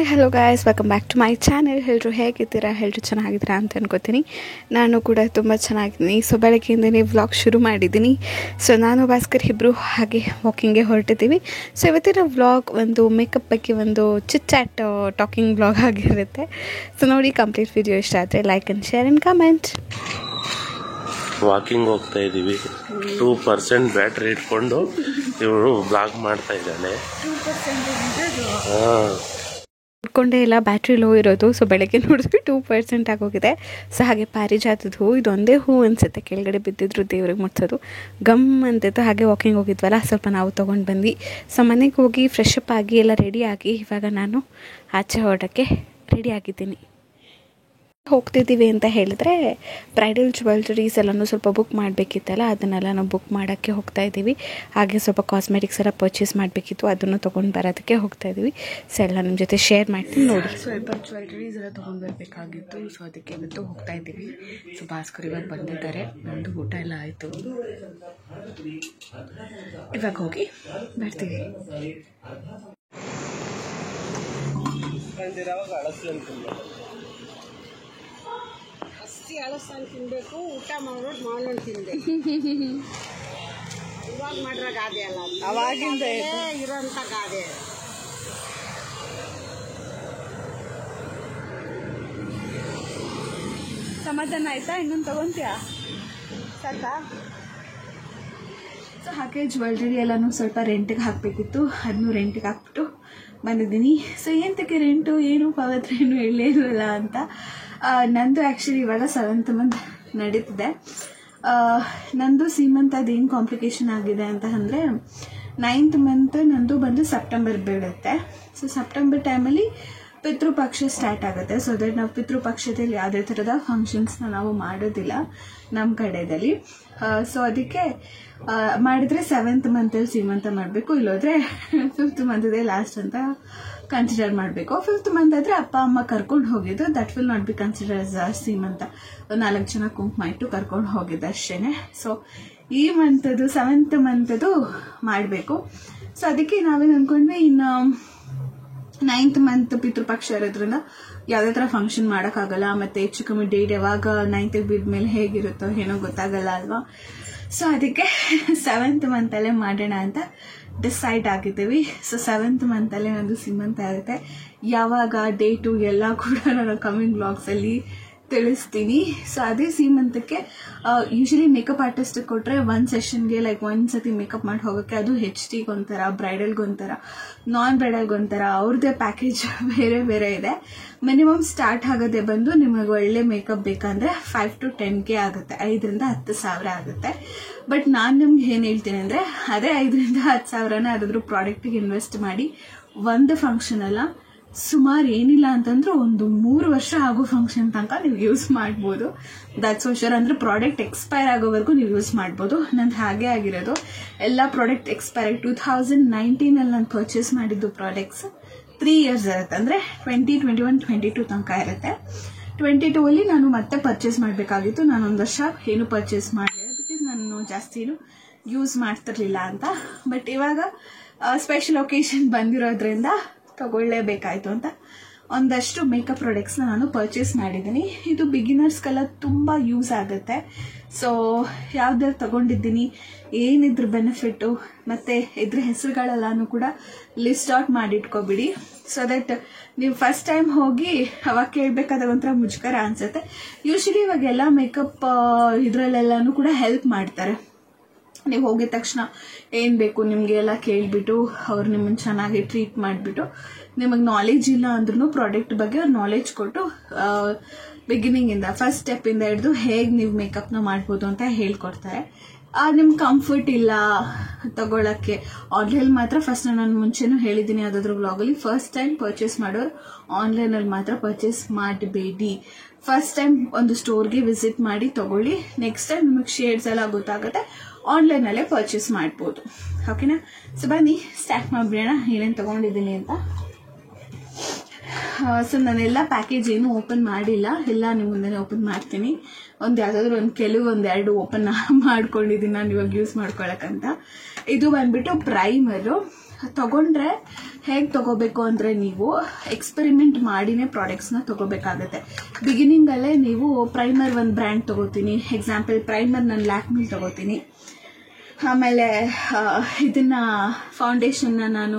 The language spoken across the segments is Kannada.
Hello guys, welcome back to my channel. ಎಲ್ಲರೂ ಹೇಗಿದ್ದೀರಾ? ಎಲ್ಲರೂ ಚೆನ್ನಾಗಿದ್ದೀರಾ ಅಂತ ಅನ್ಕೋತೀನಿ. ನಾನು ಕೂಡ ತುಂಬ ಚೆನ್ನಾಗಿದ್ದೀನಿ. ಸೊ ಬೆಳಗ್ಗೆಯಿಂದನೇ ವ್ಲಾಗ್ ಶುರು ಮಾಡಿದ್ದೀನಿ. ಸೊ ನಾನು ಭಾಸ್ಕರ್ ಇಬ್ಬರು ಹಾಗೆ ವಾಕಿಂಗ್ಗೆ ಹೊರಟಿದ್ದೀವಿ. ಸೊ ಇವತ್ತಿನ ವ್ಲಾಗ್ ಒಂದು ಮೇಕಪ್ ಬಗ್ಗೆ ಒಂದು ಚಿಟ್ ಟಾಕಿಂಗ್ ವ್ಲಾಗ್ ಆಗಿರುತ್ತೆ. ಸೊ ನೋಡಿ, ಕಂಪ್ಲೀಟ್ ವಿಡಿಯೋ ಇಷ್ಟ ಆದರೆ like and share and comment. Walking ಹೋಗ್ತಾ ಇದ್ದೀವಿ. 2% ಬ್ಯಾಟ್ರಿ ಇಟ್ಕೊಂಡು ಇವರು ಬ್ಲಾಗ್ ಮಾಡ್ತಾ ಇದ್ದಾಳೆ. ಇಟ್ಕೊಂಡೇ ಇಲ್ಲ, ಬ್ಯಾಟ್ರಿ ಲೋ ಇರೋದು. ಸೊ ಬೆಳಗ್ಗೆ ನೋಡಿದ್ವಿ 2% ಆಗೋಗಿದೆ. ಸೊ ಹಾಗೆ ಪಾರಿಜಾತದ ಹೂ, ಇದೊಂದೇ ಹೂ ಅನಿಸುತ್ತೆ ಕೆಳಗಡೆ ಬಿದ್ದಿದ್ರು ದೇವ್ರಿಗೆ ಮುಟ್ಸೋದು. ಗಮ್ ಅಂತಿತ್ತು. ಹಾಗೆ ವಾಕಿಂಗ್ ಹೋಗಿದ್ವಲ್ಲ, ಸ್ವಲ್ಪ ನಾವು ತೊಗೊಂಡು ಬಂದ್ವಿ. ಸೊ ಮನೆಗೆ ಹೋಗಿ ಫ್ರೆಶ್ ಅಪ್ ಆಗಿ ಎಲ್ಲ ರೆಡಿಯಾಗಿ ಇವಾಗ ನಾನು ಆಚೆ ಹೊರಡೋಕ್ಕೆ ರೆಡಿ ಆಗಿದ್ದೀನಿ. ಹೋಗ್ತಿದ್ದೀವಿ ಅಂತ ಹೇಳಿದ್ರೆ ಬ್ರೈಡಲ್ ಜ್ಯುವೆಲ್ರೀಸ್ ಎಲ್ಲನೂ ಸ್ವಲ್ಪ ಬುಕ್ ಮಾಡಬೇಕಿತ್ತಲ್ಲ, ಅದನ್ನೆಲ್ಲ ನಾವು ಬುಕ್ ಮಾಡೋಕ್ಕೆ ಹೋಗ್ತಾ ಇದ್ದೀವಿ. ಹಾಗೆ ಸ್ವಲ್ಪ ಕಾಸ್ಮೆಟಿಕ್ಸ್ ಎಲ್ಲ ಪರ್ಚೇಸ್ ಮಾಡಬೇಕಿತ್ತು, ಅದನ್ನು ತೊಗೊಂಡು ಬರೋದಕ್ಕೆ ಹೋಗ್ತಾ ಇದ್ದೀವಿ. ಸೊ ಎಲ್ಲ ನಿಮ್ಮ ಜೊತೆ ಶೇರ್ ಮಾಡ್ತೀನಿ ನೋಡಿ. ಸ್ವಲ್ಪ ಜ್ಯುವೆಲ್ರೀಸ್ ಎಲ್ಲ ತೊಗೊಂಡು ಬರಬೇಕಾಗಿತ್ತು. ಸೊ ಅದಕ್ಕೆ ಇವತ್ತು ಹೋಗ್ತಾ ಇದ್ದೀವಿ. ಸೊ ಭಾಸ್ಕರ್ ಇವಾಗ ಬಂದಿದ್ದಾರೆ, ಒಂದು ಊಟ ಎಲ್ಲ ಆಯಿತು. ಇವಾಗ ಹೋಗಿ ಬರ್ತೀವಿ. ಹಳಸನ್ನು ತಿನ್ನಬೇಕು, ಊಟ ಮಾಡೋದು ಮಾವಿನಣ್ಣು ತಿನ್ನಬೇಕು. ಇವಾಗ ಮಾಡ್ರ ಗಾದೆ ಅಲ್ಲ, ಅವಾಗಿಂದ ಇರೋಂಥ ಗಾದೆ. ಸಮಾಧಾನ ಆಯ್ತಾ? ಇನ್ನೊಂದು ತಗೊಂತೀಯಾ? ಸಾಕಾ? ಸೊ ಹಾಗೆ ಜ್ಯುವೆಲ್ರಿ ಎಲ್ಲನೂ ಸ್ವಲ್ಪ ರೆಂಟಿಗೆ ಹಾಕಬೇಕಿತ್ತು, ಅದನ್ನು ರೆಂಟಿಗೆ ಹಾಕ್ಬಿಟ್ಟು ಬಂದಿದ್ದೀನಿ. ಸೊ ಏನಕ್ಕೆ ರೆಂಟು, ಏನು ಪವಿತ್ರ ಏನು ಹೇಳೇನು ಇಲ್ಲ ಅಂತ. ನಂದು ಆ್ಯಕ್ಚುಲಿ ಇವಾಗ 7th ಮಂತ್ ನಡೀತಿದೆ. ನಂದು ಸೀಮಂತ್ ಅದೇನು ಕಾಂಪ್ಲಿಕೇಶನ್ ಆಗಿದೆ ಅಂತ ಅಂದರೆ 9th ಮಂತ್ ನಂದು ಬಂದು ಸೆಪ್ಟೆಂಬರ್ ಬೀಳುತ್ತೆ. ಸೊ ಸೆಪ್ಟೆಂಬರ್ ಟೈಮಲ್ಲಿ ಪಿತೃಪಕ್ಷ ಸ್ಟಾರ್ಟ್ ಆಗುತ್ತೆ. ಸೊ ದಟ್ ನಾವು ಪಿತೃಪಕ್ಷದಲ್ಲಿ ಯಾವುದೇ ಥರದ ಫಂಕ್ಷನ್ಸ್ನ ನಾವು ಮಾಡೋದಿಲ್ಲ ನಮ್ಮ ಕಡೆಯಲ್ಲಿ. ಸೊ ಅದಕ್ಕೆ ಮಾಡಿದರೆ 7th ಮಂತಲ್ಲಿ ಸೀಮಂತ ಮಾಡಬೇಕು, ಇಲ್ಲೋದ್ರೆ 5th ಮಂತದೇ ಲಾಸ್ಟ್ ಅಂತ ಕನ್ಸಿಡರ್ ಮಾಡಬೇಕು. 5th ಮಂತ್ ಆದರೆ ಅಪ್ಪ ಅಮ್ಮ ಕರ್ಕೊಂಡು ಹೋಗಿದ್ದು, that will not be consider as ಸೀಮಂತ. 4 ಜನ ಕುಂಕುಮ ಇಟ್ಟು ಕರ್ಕೊಂಡು ಹೋಗಿದ್ದು ಅಷ್ಟೇ. ಸೊ ಈ ಮಂತದ್ದು 7th ಮಂತದ್ದು ಮಾಡಬೇಕು. ಸೊ ಅದಕ್ಕೆ ನಾವೇನು ಅಂದ್ಕೊಂಡ್ವಿ, ಇನ್ನು 9th ಮಂತ್ ಪಿತೃಪಕ್ಷ ಇರೋದ್ರಿಂದ ಯಾವುದೇ ಥರ ಫಂಕ್ಷನ್ ಮಾಡೋಕ್ಕಾಗಲ್ಲ. ಮತ್ತು ಹೆಚ್ಚು ಕಮ್ಮಿ ಡೇಟ್ ಯಾವಾಗ 9th ಬಿದ್ಮೇಲೆ ಹೇಗಿರುತ್ತೋ ಏನೋ ಗೊತ್ತಾಗಲ್ಲ ಅಲ್ವಾ. ಸೊ ಅದಕ್ಕೆ 7th ಮಂತಲ್ಲೇ ಮಾಡೋಣ ಅಂತ ಡಿಸೈಡ್ ಆಗಿದ್ದೀವಿ. ಸೊ 7th ಮಂತಲ್ಲೇ ಒಂದು ಸೀಮಂತ ಆಗುತ್ತೆ. ಯಾವಾಗ ಡೇಟು ಎಲ್ಲ ಕೂಡ ನಾನು ಕಮಿಂಗ್ ಬ್ಲಾಗ್ಸಲ್ಲಿ ತಿಳಿಸ್ತೀನಿ. ಸೊ ಅದೇ ಸೀಮಂತಕ್ಕೆ ಯೂಶಲಿ ಮೇಕಪ್ ಆರ್ಟಿಸ್ಟ್ ಕೊಟ್ಟರೆ 1 ಸೆಷನ್ಗೆ ಲೈಕ್ 1 ಸತಿ ಮೇಕಪ್ ಮಾಡಿ ಹೋಗೋಕ್ಕೆ, ಅದು HDಗೆ ಒಂಥರ, ಬ್ರೈಡಲ್ಗೊಂಥರ, ನಾನ್ ಬ್ರೈಡಲ್ಗೊಂಥರ, ಅವ್ರದ್ದೇ ಪ್ಯಾಕೇಜ್ ಬೇರೆ ಬೇರೆ ಇದೆ. ಮಿನಿಮಮ್ ಸ್ಟಾರ್ಟ್ ಆಗೋದೇ ಬಂದು ನಿಮಗೆ ಒಳ್ಳೆ ಮೇಕಪ್ ಬೇಕಂದರೆ 5 to 10K ಆಗುತ್ತೆ, 5ರಿಂದ 10,000 ಆಗುತ್ತೆ. ಬಟ್ ನಾನು ನಿಮ್ಗೆ ಏನು ಹೇಳ್ತೀನಿ ಅಂದರೆ, ಅದೇ 5ರಿಂದ 10,000ನ ಯಾವ್ದಾದ್ರು ಪ್ರಾಡಕ್ಟಿಗೆ ಇನ್ವೆಸ್ಟ್ ಮಾಡಿ ಒಂದು ಫಂಕ್ಷನ್ ಅಲ್ಲ, ಸುಮಾರು ಏನಿಲ್ಲ ಅಂತಂದ್ರೆ ಒಂದು 3 ವರ್ಷ ಆಗೋ ಫಂಕ್ಷನ್ ತನಕ ನೀವು ಯೂಸ್ ಮಾಡ್ಬೋದು. That's for sure. ಅಂದರೆ ಪ್ರಾಡಕ್ಟ್ ಎಕ್ಸ್ಪೈರ್ ಆಗೋವರೆಗೂ ನೀವು ಯೂಸ್ ಮಾಡ್ಬೋದು. ನಂದು ಹಾಗೆ ಆಗಿರೋದು. ಎಲ್ಲ ಪ್ರಾಡಕ್ಟ್ ಎಕ್ಸ್ಪೈರ್ 2019ಅಲ್ಲಿ ನಾನು ಪರ್ಚೇಸ್ ಮಾಡಿದ್ದು ಪ್ರಾಡಕ್ಟ್ಸ್ 3 years ಇರುತ್ತೆ. ಅಂದರೆ 2021, 22 ತನಕ ಇರುತ್ತೆ. 22ಅಲ್ಲಿ ನಾನು ಮತ್ತೆ ಪರ್ಚೇಸ್ ಮಾಡಬೇಕಾಗಿತ್ತು. ನಾನು 1 ವರ್ಷ ಏನು ಪರ್ಚೇಸ್ ಮಾಡಿದೆ, ಬಿಕಾಸ್ ನಾನು ಜಾಸ್ತಿ ಏನು ಯೂಸ್ ಮಾಡ್ತಿರ್ಲಿಲ್ಲ ಅಂತ. ಬಟ್ ಇವಾಗ ಸ್ಪೆಷಲ್ ಒಕೇಶನ್ ಬಂದಿರೋದ್ರಿಂದ ತಗೊಳ್ಳೇಬೇಕಾಯ್ತು ಅಂತ ಒಂದಷ್ಟು ಮೇಕಪ್ ಪ್ರಾಡಕ್ಟ್ಸ್ನ ನಾನು ಪರ್ಚೇಸ್ ಮಾಡಿದ್ದೀನಿ. ಇದು ಬಿಗಿನರ್ಸ್ಗೆಲ್ಲ ತುಂಬ ಯೂಸ್ ಆಗುತ್ತೆ. ಸೊ ಯಾವ್ದಾರು ತಗೊಂಡಿದ್ದೀನಿ, ಏನಿದ್ರ ಬೆನಿಫಿಟ್ಟು, ಮತ್ತು ಇದ್ರ ಹೆಸರುಗಳೆಲ್ಲನೂ ಕೂಡ ಲಿಸ್ಟ್ ಔಟ್ ಮಾಡಿಟ್ಕೊಬಿಡಿ. ಸೊ ದಟ್ ನೀವು ಫಸ್ಟ್ ಟೈಮ್ ಹೋಗಿ ಅವಾಗ ಕೇಳಬೇಕಾದಾಗ ಒಂಥರ ಮುಜುಗರ ಅನಿಸುತ್ತೆ. ಯೂಶಲಿ ಇವಾಗೆಲ್ಲ ಮೇಕಪ್ ಇದರಲ್ಲೆಲ್ಲನೂ ಕೂಡ ಹೆಲ್ಪ್ ಮಾಡ್ತಾರೆ. ನೀವು ಹೋಗಿದ ತಕ್ಷಣ ಏನು ಬೇಕು ನಿಮಗೆ ಎಲ್ಲ ಕೇಳಿಬಿಟ್ಟು ಅವ್ರು ನಿಮ್ಮನ್ನು ಚೆನ್ನಾಗಿ ಟ್ರೀಟ್ ಮಾಡಿಬಿಟ್ಟು, ನಿಮಗೆ ನಾಲೆಜ್ ಇಲ್ಲ ಅಂದ್ರೂ ಪ್ರಾಡಕ್ಟ್ ಬಗ್ಗೆ ಅವ್ರು ನಾಲೆಜ್ ಕೊಟ್ಟು ಬಿಗಿನಿಂಗಿಂದ ಫಸ್ಟ್ ಸ್ಟೆಪ್ಪಿಂದ ಹಿಡಿದು ಹೇಗೆ ನೀವು ಮೇಕಪ್ನ ಮಾಡ್ಬೋದು ಅಂತ ಹೇಳ್ಕೊಡ್ತಾರೆ. ನಿಮ್ಗೆ ಕಂಫರ್ಟ್ ಇಲ್ಲ ತಗೊಳಕ್ಕೆ, ಆನ್ಲೈನ್ ಮಾತ್ರ ಫಸ್ಟ್ ನಾನು ಮುಂಚೆನೂ ಹೇಳಿದ್ದೀನಿ ಯಾವುದಾದ್ರೂ ವ್ಲಾಗಲ್ಲಿ, ಫಸ್ಟ್ ಟೈಮ್ ಪರ್ಚೇಸ್ ಮಾಡೋರು ಆನ್ಲೈನಲ್ಲಿ ಮಾತ್ರ ಪರ್ಚೇಸ್ ಮಾಡಬೇಡಿ. ಫಸ್ಟ್ ಟೈಮ್ ಒಂದು ಸ್ಟೋರ್ಗೆ ವಿಸಿಟ್ ಮಾಡಿ ತಗೊಳ್ಳಿ. ನೆಕ್ಸ್ಟ್ ಟೈಮ್ ನಿಮಗೆ ಶೇಡ್ಸ್ ಎಲ್ಲ ಗೊತ್ತಾಗುತ್ತೆ, ಆನ್ಲೈನಲ್ಲೇ ಪರ್ಚೇಸ್ ಮಾಡ್ಬೋದು. ಓಕೆನಾ? ಸೊ ಬನ್ನಿ ಸ್ಟಾರ್ಟ್ ಮಾಡಿಬಿಡೋಣ ಏನೇನು ತೊಗೊಂಡಿದ್ದೀನಿ ಅಂತ. ಸೊ ನಾನೆಲ್ಲ ಪ್ಯಾಕೇಜ್ ಏನು ಓಪನ್ ಮಾಡಿಲ್ಲ, ಎಲ್ಲ ನಿಮ್ಮ ಮುಂದೆ ಓಪನ್ ಮಾಡ್ತೀನಿ. ಯಾವುದಾದ್ರೂ ಕೆಲವೊಂದೆರಡು ಓಪನ್ ಮಾಡ್ಕೊಂಡಿದ್ದೀನಿ ನಾನು ಇವಾಗ ಯೂಸ್ ಮಾಡ್ಕೊಳಕ್ಕಂತ. ಇದು ಬಂದ್ಬಿಟ್ಟು ಪ್ರೈಮರು. ತಗೊಂಡ್ರೆ ಹೇಗೆ ತೊಗೋಬೇಕು ಅಂದರೆ ನೀವು ಎಕ್ಸ್ಪೆರಿಮೆಂಟ್ ಮಾಡಿನೇ ಪ್ರಾಡಕ್ಟ್ಸ್ನ ತೊಗೋಬೇಕಾಗತ್ತೆ. ಬಿಗಿನಿಂಗಲ್ಲೇ ನೀವು ಪ್ರೈಮರ್ ಒಂದು ಬ್ರ್ಯಾಂಡ್ ತೊಗೋತೀನಿ, ಎಕ್ಸಾಂಪಲ್ ಪ್ರೈಮರ್ ನಾನು ಲ್ಯಾಕ್ಮಿಲ್ ತೊಗೋತೀನಿ, ಆಮೇಲೆ ಇದನ್ನು ಫೌಂಡೇಶನ್ನ ನಾನು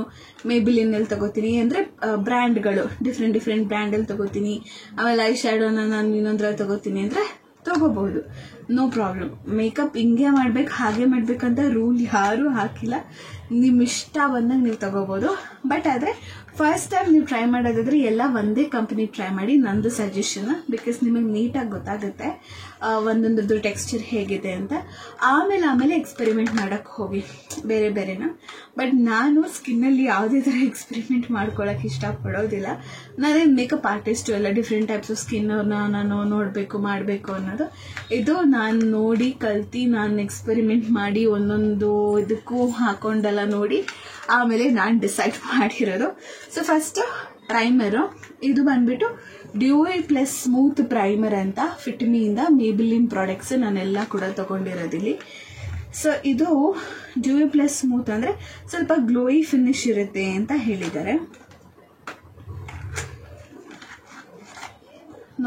ಮೇಬಿಲಿನಲ್ಲಿ ತೊಗೋತೀನಿ, ಅಂದರೆ ಬ್ರ್ಯಾಂಡ್ಗಳು ಡಿಫ್ರೆಂಟ್ ಬ್ರ್ಯಾಂಡಲ್ಲಿ ತೊಗೋತೀನಿ. ಆಮೇಲೆ ಐ ಶ್ಯಾಡೋನ ನಾನು ಇನ್ನೊಂದ್ರಲ್ಲಿ ತೊಗೋತೀನಿ ಅಂದರೆ ತೊಗೋಬಹುದು, ನೋ ಪ್ರಾಬ್ಲಮ್. ಮೇಕಪ್ ಹಿಂಗೆ ಮಾಡ್ಬೇಕು ಹಾಗೆ ಮಾಡ್ಬೇಕಂತ ರೂಲ್ ಯಾರೂ ಹಾಕಿಲ್ಲ, ನಿಮ್ಮ ಇಷ್ಟ ಬಂದಾಗ ನೀವು ತೊಗೋಬೋದು. ಬಟ್ ಆದರೆ ಫಸ್ಟ್ ಟೈಮ್ ನೀವು ಟ್ರೈ ಮಾಡೋದಾದರೆ ಎಲ್ಲ ಒಂದೇ ಕಂಪ್ನಿ ಟ್ರೈ ಮಾಡಿ, ನಂದು ಸಜೆಷನ್. ಬಿಕಾಸ್ ನಿಮಗೆ ನೀಟಾಗಿ ಗೊತ್ತಾಗುತ್ತೆ ಒಂದೊಂದು ಟೆಕ್ಸ್ಚರ್ ಹೇಗಿದೆ ಅಂತ. ಆಮೇಲೆ ಎಕ್ಸ್ಪೆರಿಮೆಂಟ್ ಮಾಡೋಕ್ಕೆ ಹೋಗಿ ಬೇರೆನ. ಬಟ್ ನಾನು ಸ್ಕಿನ್ನಲ್ಲಿ ಯಾವುದೇ ಥರ ಎಕ್ಸ್ಪೆರಿಮೆಂಟ್ ಮಾಡ್ಕೊಳ್ಳೋಕೆ ಇಷ್ಟಪಡೋದಿಲ್ಲ. ನಾನೇನು ಮೇಕಪ್ ಆರ್ಟಿಸ್ಟು ಎಲ್ಲ ಡಿಫ್ರೆಂಟ್ ಟೈಪ್ಸ್ ಆಫ್ ಸ್ಕಿನ್ನವ್ರನ್ನ ನಾನು ಮಾಡಬೇಕು ಅನ್ನೋದು. ಇದು ನಾನು ನೋಡಿ ಕಲ್ತು ನಾನು ಎಕ್ಸ್ಪೆರಿಮೆಂಟ್ ಮಾಡಿ ಒಂದೊಂದು ಇದಕ್ಕೂ ಹಾಕೊಂಡೆಲ್ಲ ನೋಡಿ ಆಮೇಲೆ ನಾನು ಡಿಸೈಡ್ ಮಾಡಿರೋದು. ಸೊ ಫಸ್ಟು ಪ್ರೈಮರು, ಇದು ಬಂದ್ಬಿಟ್ಟು ಡ್ಯೂಯಿ ಪ್ಲಸ್ ಸ್ಮೂತ್ ಪ್ರೈಮರ್ ಅಂತ ಫಿಟ್ಮಿಯಿಂದ ಮೇಬಿಲಿನ್ ಪ್ರಾಡಕ್ಟ್ಸ್ ನಾನೆಲ್ಲ ಕೂಡ ತೊಗೊಂಡಿರೋದಿಲ್ಲಿ. ಸೊ ಇದು ಡ್ಯೂಯಿ ಪ್ಲಸ್ ಸ್ಮೂತ್ ಅಂದರೆ ಸ್ವಲ್ಪ ಗ್ಲೋಯಿ ಫಿನಿಶ್ ಇರುತ್ತೆ ಅಂತ ಹೇಳಿದ್ದಾರೆ.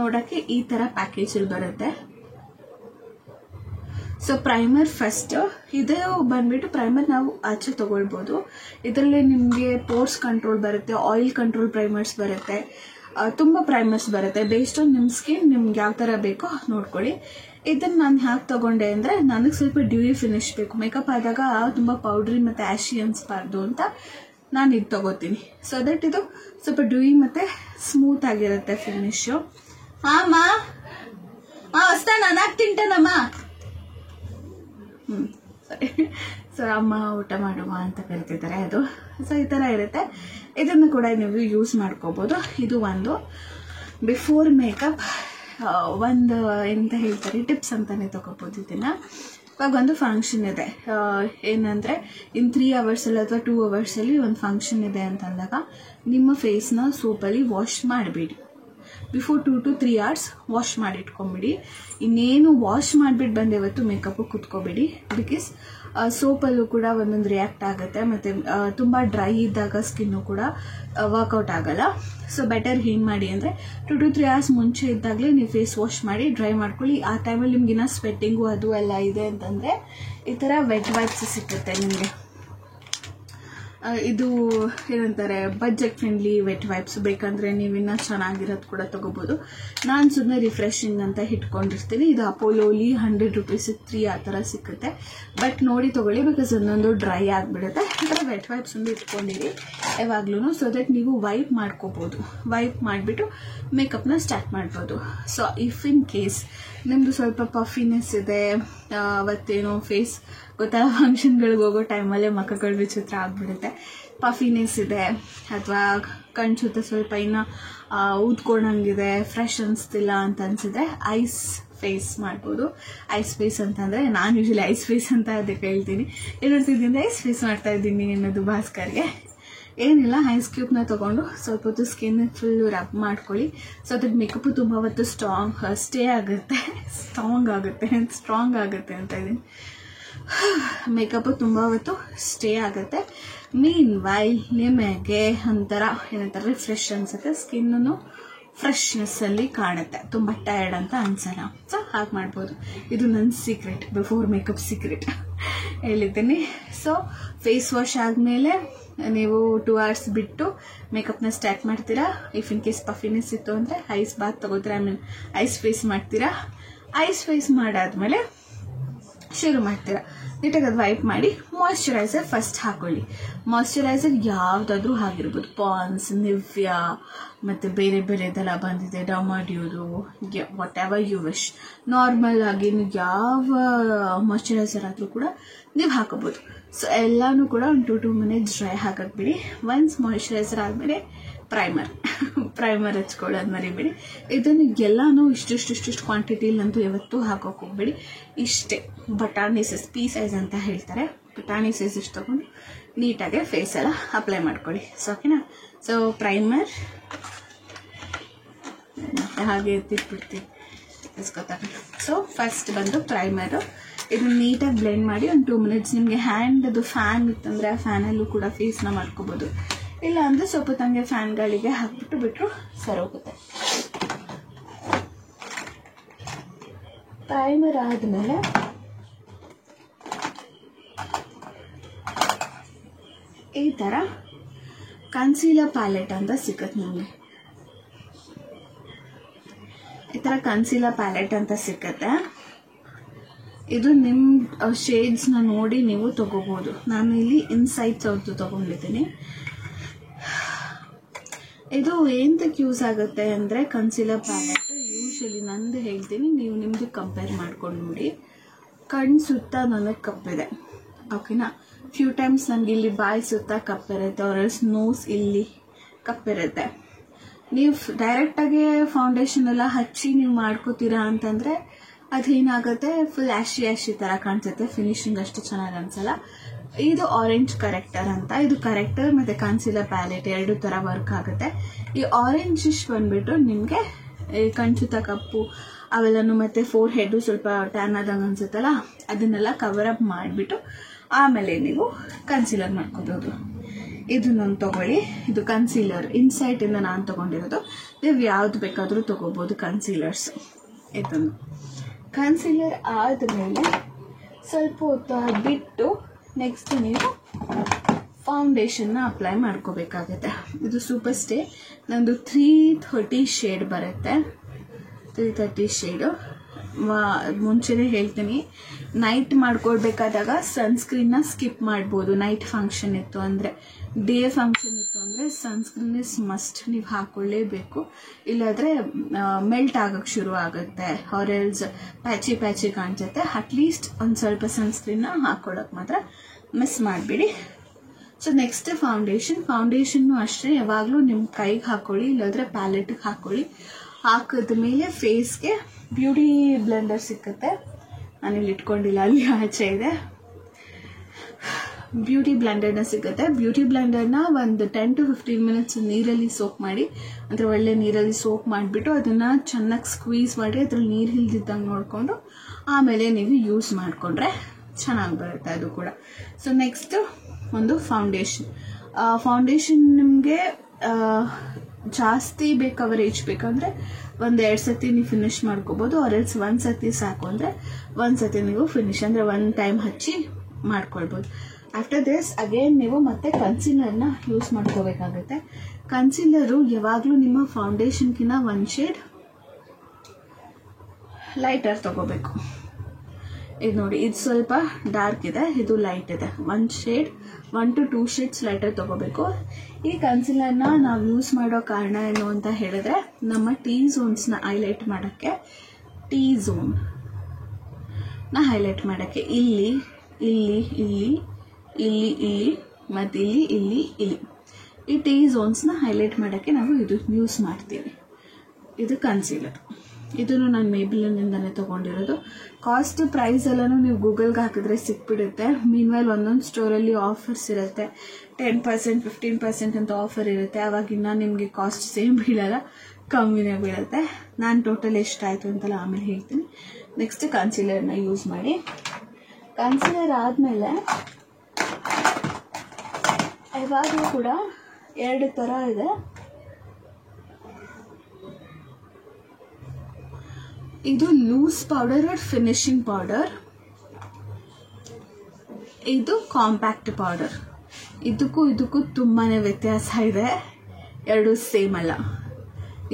ನೋಡೋಕ್ಕೆ ಈ ಥರ ಪ್ಯಾಕೇಜಲ್ಲಿ ಬರುತ್ತೆ. ಸೊ ಪ್ರೈಮರ್ ಫಸ್ಟ್, ಇದು ಬಂದ್ಬಿಟ್ಟು ಪ್ರೈಮರ್ ನಾವು ಆಚೆ ತೊಗೊಳ್ಬೋದು. ಇದರಲ್ಲಿ ನಿಮಗೆ ಪೋರ್ಸ್ ಕಂಟ್ರೋಲ್ ಬರುತ್ತೆ, ಆಯಿಲ್ ಕಂಟ್ರೋಲ್ ಪ್ರೈಮರ್ಸ್ ಬರುತ್ತೆ, ತುಂಬ ಪ್ರೈಮರ್ಸ್ ಬರುತ್ತೆ. ಬೇಸ್ಡ್ ಆನ್ ನಿಮ್ಮ ಸ್ಕಿನ್ ನಿಮ್ಗೆ ಯಾವ ಥರ ಬೇಕೋ ನೋಡ್ಕೊಳ್ಳಿ. ಇದನ್ನು ನಾನು ಹ್ಯಾಕೆ ತೊಗೊಂಡೆ ಅಂದರೆ ನನಗೆ ಸ್ವಲ್ಪ ಡ್ಯೂಯಿ ಫಿನಿಶ್ ಬೇಕು, ಮೇಕಪ್ ಆದಾಗ ತುಂಬ ಪೌಡ್ರಿ ಮತ್ತು ಆ್ಯಶಿ ಅನಿಸ್ಬಾರ್ದು ಅಂತ ನಾನು ಇದು ತೊಗೋತೀನಿ. ಸೊ ದಟ್ ಇದು ಸ್ವಲ್ಪ ಡ್ಯೂಯಿ ಮತ್ತು ಸ್ಮೂತ್ ಆಗಿರುತ್ತೆ ಫಿನಿಶು. ಅಮ್ಮ ಅಷ್ಟ ನಾನು ಹಾಕಿ ತಿಂಟೇನಮ್ಮ. ಸರಿ, ಸೊ ಅಮ್ಮ ಊಟ ಮಾಡುವ ಅಂತ ಕರಿತಿದ್ದಾರೆ ಅದು. ಸೊ ಈ ಥರ ಇರುತ್ತೆ. ಇದನ್ನು ಕೂಡ ನೀವು ಯೂಸ್ ಮಾಡ್ಕೋಬೋದು. ಇದು ಒಂದು ಬಿಫೋರ್ ಮೇಕಪ್ ಒಂದು ಎಂತ ಹೇಳ್ತಾರೆ ಟಿಪ್ಸ್ ಅಂತಲೇ ತೊಗೋಬೋದು ಇದನ್ನು. ಇವಾಗ ಒಂದು ಫಂಕ್ಷನ್ ಇದೆ, ಏನಂದರೆ ಇನ್ 3 ಅವರ್ಸಲ್ಲಿ ಅಥವಾ 2 ಅವರ್ಸಲ್ಲಿ ಒಂದು ಫಂಕ್ಷನ್ ಇದೆ ಅಂತಂದಾಗ ನಿಮ್ಮ ಫೇಸ್ನ ಸೋಪಲ್ಲಿ ವಾಶ್ ಮಾಡಬೇಡಿ. ಬಿಫೋರ್ 2 to 3 hours ವಾಶ್ ಮಾಡಿ ಇಟ್ಕೊಂಬಿಡಿ. ಇನ್ನೇನು ವಾಶ್ ಮಾಡಿಬಿಟ್ಟು ಬಂದು ಇವತ್ತು ಮೇಕಪ್ಪು ಕುತ್ಕೋಬೇಡಿ. ಬಿಕಾಸ್ ಸೋಪಲ್ಲೂ ಕೂಡ ಒಂದೊಂದು ರಿಯಾಕ್ಟ್ ಆಗುತ್ತೆ, ಮತ್ತು ತುಂಬ ಡ್ರೈ ಇದ್ದಾಗ ಸ್ಕಿನ್ನು ಕೂಡ ವರ್ಕೌಟ್ ಆಗಲ್ಲ. ಸೊ ಬೆಟರ್ ಏನು ಮಾಡಿ ಅಂದರೆ 2 to 3 hours ಮುಂಚೆ ಇದ್ದಾಗಲೇ ನೀವು ಫೇಸ್ ವಾಶ್ ಮಾಡಿ ಡ್ರೈ ಮಾಡ್ಕೊಳ್ಳಿ. ಆ ಟೈಮಲ್ಲಿ ನಿಮಗಿನ್ನ ಸ್ವೆಟ್ಟಿಂಗು ಅದು ಎಲ್ಲ ಇದೆ ಅಂತಂದರೆ ಈ ಥರ ವೆಟ್ ವೈಪ್ಸ್ ಸಿಗುತ್ತೆ ನಿಮಗೆ. ಇದು ಏನಂತಾರೆ ಬಜೆಟ್ ಫ್ರೆಂಡ್ಲಿ ವೆಟ್ ವೈಪ್ಸ್. ಬೇಕಂದರೆ ನೀವು ಇನ್ನೂ ಚೆನ್ನಾಗಿರೋದು ಕೂಡ ತೊಗೋಬೋದು. ನಾನು ಸುಮ್ಮನೆ ರಿಫ್ರೆಶಿಂಗ್ ಅಂತ ಇಟ್ಕೊಂಡಿರ್ತೀನಿ. ಇದು ಅಪೋಲೋಲಿ 100 rupees 3 ಆ ಥರ ಸಿಕ್ಕುತ್ತೆ. ಬಟ್ ನೋಡಿ ತೊಗೊಳ್ಳಿ, ಬಿಕಾಸ್ ಒಂದೊಂದು ಡ್ರೈ ಆಗಿಬಿಡುತ್ತೆ. ಈ ಥರ ವೆಟ್ ವೈಪ್ಸ್ ಒಂದು ಇಟ್ಕೊಂಡಿರಿ ಯಾವಾಗ್ಲೂ, ಸೊ ದಟ್ ನೀವು ವೈಪ್ ಮಾಡ್ಕೋಬೋದು. ವೈಪ್ ಮಾಡಿಬಿಟ್ಟು ಮೇಕಪ್ನ ಸ್ಟಾರ್ಟ್ ಮಾಡ್ಬೋದು. ಸೊ ಇಫ್ ಇನ್ ಕೇಸ್ ನಿಮ್ಮದು ಸ್ವಲ್ಪ ಪಫಿನೆಸ್ ಇದೆ, ಅವತ್ತೇನೋ ಫೇಸ್ ಗೊತ್ತಲ್ಲ ಫಂಕ್ಷನ್ಗಳಿಗೆ ಹೋಗೋ ಟೈಮಲ್ಲೇ ಮಕ್ಕಳು ವಿಚಿತ್ರ ಆಗಿಬಿಡುತ್ತೆ, ಪಫಿನೆಸ್ ಇದೆ ಅಥವಾ ಕಣ್ಸುತ್ತೆ ಸ್ವಲ್ಪ ಇನ್ನು ಊದ್ಕೊಂಡಂಗಿದೆ, ಫ್ರೆಶ್ ಅನಿಸ್ತಿಲ್ಲ ಅಂತ ಅನಿಸಿದ್ರೆ ಐಸ್ ಫೇಸ್ ಮಾಡ್ಬೋದು. ಐಸ್ ಫೇಸ್ ಅಂತಂದರೆ ನಾನು ಯೂಶಲಿ ಐಸ್ ಫೇಸ್ ಅಂತ ಅದಕ್ಕೆ ಹೇಳ್ತೀನಿ. ಏನಿರ್ತಿದ್ದೀನಿ ಐಸ್ ಫೇಸ್ ಮಾಡ್ತಾ ಇದ್ದೀನಿ ಅನ್ನೋದು ಭಾಸ್ಕರ್ಗೆ. ಏನಿಲ್ಲ, ಐಸ್ ಕ್ಯೂಬ್ನ ತೊಗೊಂಡು ಸ್ವಲ್ಪ ಹೊತ್ತು ಸ್ಕಿನ್ ಫುಲ್ಲು ರಬ್ ಮಾಡ್ಕೊಳ್ಳಿ. ಸೊ ಅದಕ್ಕೆ ಮೇಕಪ್ಪು ತುಂಬ ಹೊತ್ತು ಸ್ಟ್ರಾಂಗ್ ಆಗುತ್ತೆ ಅಂತ ಇದ್ದೀನಿ. ಮೇಕಪ್ಪು ತುಂಬ ಹೊತ್ತು ಸ್ಟೇ ಆಗುತ್ತೆ. ಮೀನ್ ವೈಲ್ ನಿಮಗೆ ಒಂಥರ ಏನಂತಾರೆ ಫ್ರೆಶ್ ಅನಿಸುತ್ತೆ, ಸ್ಕಿನ್ನೂ ಫ್ರೆಶ್ನೆಸ್ಸಲ್ಲಿ ಕಾಣುತ್ತೆ, ತುಂಬ ಟಯರ್ಡ್ ಅಂತ ಅನ್ಸಲ್ಲ. ಸೊ ಹಾಗೆ ಮಾಡ್ಬೋದು. ಇದು ನನ್ನ ಸೀಕ್ರೆಟ್, ಬಿಫೋರ್ ಮೇಕಪ್ ಸೀಕ್ರೆಟ್ ಹೇಳಿದ್ದೀನಿ. ಸೊ ಫೇಸ್ ವಾಶ್ ಆದಮೇಲೆ ನೀವು 2 hours ಬಿಟ್ಟು ಮೇಕಪ್ನ ಸ್ಟಾರ್ಟ್ ಮಾಡ್ತೀರಾ. ಇಫ್ ಇನ್ ಕೇಸ್ ಪಫಿನೆಸ್ ಇತ್ತು ಅಂದರೆ ಐಸ್ ಬಾತ್ ತೊಗೋತೀರಾ, ಐಸ್ ಫೇಸ್ ಮಾಡ್ತೀರಾ. ಐಸ್ ಫೇಸ್ ಮಾಡಾದ್ಮೇಲೆ ಶುರು ಮಾಡ್ತೀರಾ. ನೀಟಾಗಿ ಅದು ವೈಪ್ ಮಾಡಿ ಮಾಯ್ಶ್ಚರೈಸರ್ ಫಸ್ಟ್ ಹಾಕೊಳ್ಳಿ. ಮಾಯ್ಶ್ಚರೈಸರ್ ಯಾವುದಾದ್ರೂ ಆಗಿರ್ಬೋದು, ಪಾನ್ಸ್, ನಿವ್ಯಾ ಮತ್ತು ಬೇರೆದೆಲ್ಲ ಬಂದಿದೆ, ಡಮಾಡ್ಯೂರು, whatever you wish. Normal ಆಗಿ ಯಾವ ಮಾಯ್ಶ್ಚರೈಸರ್ ಆದರೂ ಕೂಡ ನೀವು ಹಾಕೋಬೋದು. ಸೊ ಎಲ್ಲನೂ ಕೂಡ ಒಂದು 2 minutes ಡ್ರೈ ಹಾಕಕ್ಕೆ ಬಿಡಿ. ಒನ್ಸ್ ಮಾಯ್ಶ್ಚರೈಸರ್ ಆದಮೇಲೆ ಪ್ರೈಮರ್ ಹಚ್ಕೊಳ್ಳೋದು ಮರಿಬೇಡಿ. ಇದನ್ನು ಎಲ್ಲನೂ ಇಷ್ಟು ಕ್ವಾಂಟಿಟಿಲಂತೂ ಯಾವತ್ತೂ ಹಾಕೋಕೆ ಹೋಗ್ಬೇಡಿ. ಇಷ್ಟೇ ಬಟಾಣಿ ಸೈಜ್, ಪೀ ಸೈಜ್ ಅಂತ ಹೇಳ್ತಾರೆ, ಬಟಾಣಿ ಸೈಜ್ ಇಷ್ಟು ತೊಗೊಂಡು ನೀಟಾಗಿ ಫೇಸ್ ಎಲ್ಲ ಅಪ್ಲೈ ಮಾಡ್ಕೊಳ್ಳಿ. ಸೊ ಓಕೆನಾ. ಸೊ ಪ್ರೈಮರ್ ಹಾಗೆ ಎತ್ತಿಟ್ಬಿಡ್ತೀವಿ ಗೊತ್ತಾಗಲ್ಲ. ಸೊ ಫಸ್ಟ್ ಬಂದು ಪ್ರೈಮರು, ಇದನ್ನು ನೀಟಾಗಿ ಬ್ಲೆಂಡ್ ಮಾಡಿ ಒಂದು 2 minutes. ನಿಮಗೆ ಹ್ಯಾಂಡದು ಫ್ಯಾನ್ ಇತ್ತಂದರೆ ಆ ಫ್ಯಾನಲ್ಲೂ ಕೂಡ ಫೇಸ್ನ ಮಾಡ್ಕೋಬೋದು. ಇಲ್ಲ ಅಂದರೆ ಸ್ವಲ್ಪ ತಂಗೆ ಫ್ಯಾನ್ಗಳಿಗೆ ಹಾಕ್ಬಿಟ್ಟು ಬಿಟ್ಟರು ಸರೋಗುತ್ತೆ. ಪ್ರೈಮರ್ ಆದಮೇಲೆ ಈ ಥರ ಕನ್ಸೀಲರ್ ಪ್ಯಾಲೆಟ್ ಅಂತ ಸಿಗುತ್ತೆ ನಮಗೆ. ಈ ಥರ ಕನ್ಸೀಲರ್ ಪ್ಯಾಲೆಟ್ ಅಂತ ಸಿಕ್ಕತ್ತೆ. ಇದು ನಿಮ್ಮ ಶೇಡ್ಸ್ನ ನೋಡಿ ನೀವು ತಗೋಬೋದು. ನಾನು ಇಲ್ಲಿ ಇನ್ಸೈಟ್ಸ್ ಅವ್ರದ್ದು ತೊಗೊಂಡಿದ್ದೀನಿ. ಇದು ಏನಕ್ಕೆ ಯೂಸ್ ಆಗುತ್ತೆ ಅಂದರೆ ಕನ್ಸೀಲರ್ ಪ್ಯಾಲೆಟ್ ಯೂಶಲಿ ನಂದು ಹೇಳ್ತೀನಿ, ನೀವು ನಿಮ್ಮದು ಕಂಪೇರ್ ಮಾಡ್ಕೊಂಡು ನೋಡಿ. ಕಣ್ಣು ಸುತ್ತ ನನಗೆ ಕಪ್ಪಿದೆ, ಓಕೆನಾ. ಫ್ಯೂ ಟೈಮ್ಸ್ ನನಗೆ ಇಲ್ಲಿ ಬಾಯಿ ಸುತ್ತ ಕಪ್ಪಿರುತ್ತೆ, ಆರ್ಎಲ್ಸ್ ನೋಸ್ ಇಲ್ಲಿ ಕಪ್ಪಿರುತ್ತೆ. ನೀವು ಡೈರೆಕ್ಟಾಗಿ ಫೌಂಡೇಶನ್ ಎಲ್ಲ ಹಚ್ಚಿ ನೀವು ಮಾಡ್ಕೋತೀರಾ ಅಂತಂದರೆ ಅದೇನಾಗುತ್ತೆ, ಫುಲ್ ಆ್ಯಶಿ ಥರ ಕಾಣಿಸುತ್ತೆ, ಫಿನಿಶಿಂಗ್ ಅಷ್ಟು ಚೆನ್ನಾಗಿ ಅನಿಸಲ್ಲ. ಇದು ಆರೆಂಜ್ ಕರೆಕ್ಟರ್ ಅಂತ, ಇದು ಕರೆಕ್ಟರ್ ಮತ್ತು ಕನ್ಸೀಲರ್ ಪ್ಯಾಲೆಟ್ ಎರಡು ಥರ ವರ್ಕ್ ಆಗುತ್ತೆ. ಈ ಆರೆಂಜಿಶ್ ಬಂದುಬಿಟ್ಟು ನಿಮಗೆ ಕಣ್ಸುತ್ತ ಕಪ್ಪು ಅವೆಲ್ಲನೂ ಮತ್ತು ಫೋರ್ ಹೆಡ್ಡು ಸ್ವಲ್ಪ ಟ್ಯಾನ್ ಆದಂಗೆ ಅನಿಸುತ್ತಲ್ಲ, ಅದನ್ನೆಲ್ಲ ಕವರ್ ಅಪ್ ಮಾಡಿಬಿಟ್ಟು ಆಮೇಲೆ ನೀವು ಕನ್ಸೀಲರ್ ಮಾಡ್ಕೋಬೋದು. ಇದು ನಾನು ತೊಗೊಳ್ಳಿ, ಇದು ಕನ್ಸೀಲರ್ ಇನ್ಸೈಟಿಂದ ನಾನು ತೊಗೊಂಡಿರೋದು. ನೀವು ಯಾವ್ದು ಬೇಕಾದರೂ ತೊಗೋಬೋದು ಕನ್ಸೀಲರ್ಸ್. ಇದನ್ನು ಕನ್ಸೀಲರ್ ಆದಮೇಲೆ ಸ್ವಲ್ಪ ಹೊತ್ತು ಬಿಟ್ಟು ನೆಕ್ಸ್ಟ್ ನೀವು ಫೌಂಡೇಶನ್ನ ಅಪ್ಲೈ ಮಾಡ್ಕೋಬೇಕಾಗುತ್ತೆ. ಇದು ಸೂಪರ್ ಸ್ಟೇ ನಂದು 330 ಶೇಡ್ ಬರುತ್ತೆ. 330 ಶೇಡು. ಮುಂಚೆನೇ ಹೇಳ್ತೀನಿ, ನೈಟ್ ಮಾಡ್ಕೊಳ್ಬೇಕಾದಾಗ ಸನ್ಸ್ಕ್ರೀನ್ನ ಸ್ಕಿಪ್ ಮಾಡ್ಬೋದು. ನೈಟ್ ಫಂಕ್ಷನ್ ಇತ್ತು ಅಂದರೆ, ಡೇ ಫಂಕ್ಷನ್ ಇತ್ತು ಅಂದರೆ ಸನ್ಸ್ಕ್ರೀನ್ ಇಸ್ ಮಸ್ಟ್, ನೀವು ಹಾಕ್ಕೊಳ್ಳೇಬೇಕು. ಇಲ್ಲಾಂದರೆ ಮೆಲ್ಟ್ ಆಗೋಕ್ಕೆ ಶುರು ಆಗುತ್ತೆ, ಆರೆಲ್ಸ್ ಪ್ಯಾಚಿ ಕಾಣಿಸುತ್ತೆ. ಅಟ್ಲೀಸ್ಟ್ ಒಂದು ಸ್ವಲ್ಪ ಸನ್ಸ್ಕ್ರೀನ್ನ ಹಾಕ್ಕೊಳ್ಳೋಕೆ ಮಾತ್ರ ಮಿಸ್ ಮಾಡಿಬಿಡಿ. ಸೊ ನೆಕ್ಸ್ಟ್ ಫೌಂಡೇಶನ್ನು ಅಷ್ಟೇ ಯಾವಾಗಲೂ ನಿಮ್ಮ ಕೈಗೆ ಹಾಕ್ಕೊಳ್ಳಿ, ಇಲ್ಲಾಂದರೆ ಪ್ಯಾಲೆಟ್ಗೆ ಹಾಕ್ಕೊಳ್ಳಿ. ಹಾಕಿದ ಮೇಲೆ ಫೇಸ್ಗೆ ಬ್ಯೂಟಿ ಬ್ಲೆಂಡರ್ ಸಿಕ್ಕುತ್ತೆ, ನಾನಿಲ್ಲಿ ಇಟ್ಕೊಂಡಿಲ್ಲ, ಅಲ್ಲಿ ಆಚೆ ಇದೆ. ಬ್ಯೂಟಿ ಬ್ಲೆಂಡರ್ನ ಸಿಗುತ್ತೆ. ಬ್ಯೂಟಿ ಬ್ಲೆಂಡರ್ನ ಒಂದು 10 to 15 minutes ನೀರಲ್ಲಿ ಸೋಪ್ ಮಾಡಿ, ಅಂದರೆ ಒಳ್ಳೆ ನೀರಲ್ಲಿ ಸೋಪ್ ಮಾಡಿಬಿಟ್ಟು ಅದನ್ನು ಚೆನ್ನಾಗಿ ಸ್ಕ್ವೀಸ್ ಮಾಡಿ ಅದ್ರಲ್ಲಿ ನೀರು ಇಲ್ದಿದ್ದಂಗೆ ನೋಡಿಕೊಂಡು ಆಮೇಲೆ ನೀವು ಯೂಸ್ ಮಾಡಿಕೊಂಡ್ರೆ ಚೆನ್ನಾಗಿ ಬರುತ್ತೆ ಅದು ಕೂಡ. ಸೊ ನೆಕ್ಸ್ಟು ಒಂದು ಫೌಂಡೇಶನ್ ನಿಮಗೆ ಜಾಸ್ತಿ ಕವರೇಜ್ ಬೇಕಂದರೆ 1-2 ಸತಿ ನೀವು ಫಿನಿಶ್ ಮಾಡ್ಕೋಬೋದು, ಆರೆಲ್ಸ್ 1 ಸತಿ ಸಾಕು ಅಂದರೆ 1 ಸತಿ ನೀವು ಫಿನಿಶ್ ಅಂದರೆ 1 ಟೈಮ್ ಹಚ್ಚಿ ಮಾಡ್ಕೊಳ್ಬೋದು. ಆಫ್ಟರ್ ದಿಸ್ ಅಗೇನ್ ನೀವು ಮತ್ತೆ ಕನ್ಸೀಲರ್ನ ಯೂಸ್ ಮಾಡ್ಕೋಬೇಕಾಗುತ್ತೆ. ಕನ್ಸೀಲರು ಯಾವಾಗಲೂ ನಿಮ್ಮ ಫೌಂಡೇಶನ್ಗಿಂತ 1 ಶೇಡ್ ಲೈಟರ್ ತಗೋಬೇಕು. ಇದು ನೋಡಿ, ಇದು ಸ್ವಲ್ಪ ಡಾರ್ಕ್ ಇದೆ, ಇದು ಲೈಟ್ ಇದೆ. 1 to 2 ಶೇಡ್ಸ್ ಲೈಟರ್ ತಗೋಬೇಕು. ಈ ಕನ್ಸೀಲರ್ನ ನಾವು ಯೂಸ್ ಮಾಡೋ ಕಾರಣ ಏನು ಅಂತ ಹೇಳಿದ್ರೆ, ನಮ್ಮ ಟಿ ಝೋನ್ಸ್ನ ಹೈಲೈಟ್ ಮಾಡೋಕ್ಕೆ, ಇಲ್ಲಿ ಇಲ್ಲಿ ಇಲ್ಲಿ ಇಲ್ಲಿ ಇಲ್ಲಿ ಮತ್ತು ಇಲ್ಲಿ ಈ ಟಿ ಝೋನ್ಸ್ನ ಹೈಲೈಟ್ ಮಾಡೋಕ್ಕೆ ನಾವು ಇದು ಯೂಸ್ ಮಾಡ್ತೀವಿ. ಇದು ಕನ್ಸೀಲರ್. ಇದನ್ನು ನಾನು ಮೇಬಿಲಿನಿಂದನೇ ತೊಗೊಂಡಿರೋದು. ಕಾಸ್ಟ್ ಪ್ರೈಸ್ ಎಲ್ಲನೂ ನೀವು ಗೂಗಲ್ಗೆ ಹಾಕಿದ್ರೆ ಸಿಕ್ಬಿಡುತ್ತೆ. ಮೀನ್ವೈಲ್ ಒಂದೊಂದು ಸ್ಟೋರಲ್ಲಿ ಆಫರ್ಸ್ ಇರುತ್ತೆ, 10%, 15% ಅಂತ ಆಫರ್ ಇರುತ್ತೆ. ಆವಾಗಿನ್ನ ನಿಮಗೆ ಕಾಸ್ಟ್ ಸೇಮ್ ಬೀಳಲ್ಲ, ಕಮ್ಮಿನೇ ಬೀಳುತ್ತೆ. ನಾನು ಟೋಟಲ್ ಎಷ್ಟಾಯಿತು ಅಂತೆಲ್ಲ ಆಮೇಲೆ ಹೇಳ್ತೀನಿ. ನೆಕ್ಸ್ಟ್ ಕನ್ಸೀಲರ್ನ ಯೂಸ್ ಮಾಡಿ. ಕನ್ಸೀಲರ್ ಆದಮೇಲೆ ಯಾವಾಗಲೂ ಕೂಡ 2 ಥರ ಇದೆ. ಇದು loose powder or finishing powder, ಇದು ಕಾಂಪ್ಯಾಕ್ಟ್ ಪೌಡರ್. ಇದಕ್ಕೂ ತುಂಬಾ ವ್ಯತ್ಯಾಸ ಇದೆ, ಎರಡು ಸೇಮ್ ಅಲ್ಲ.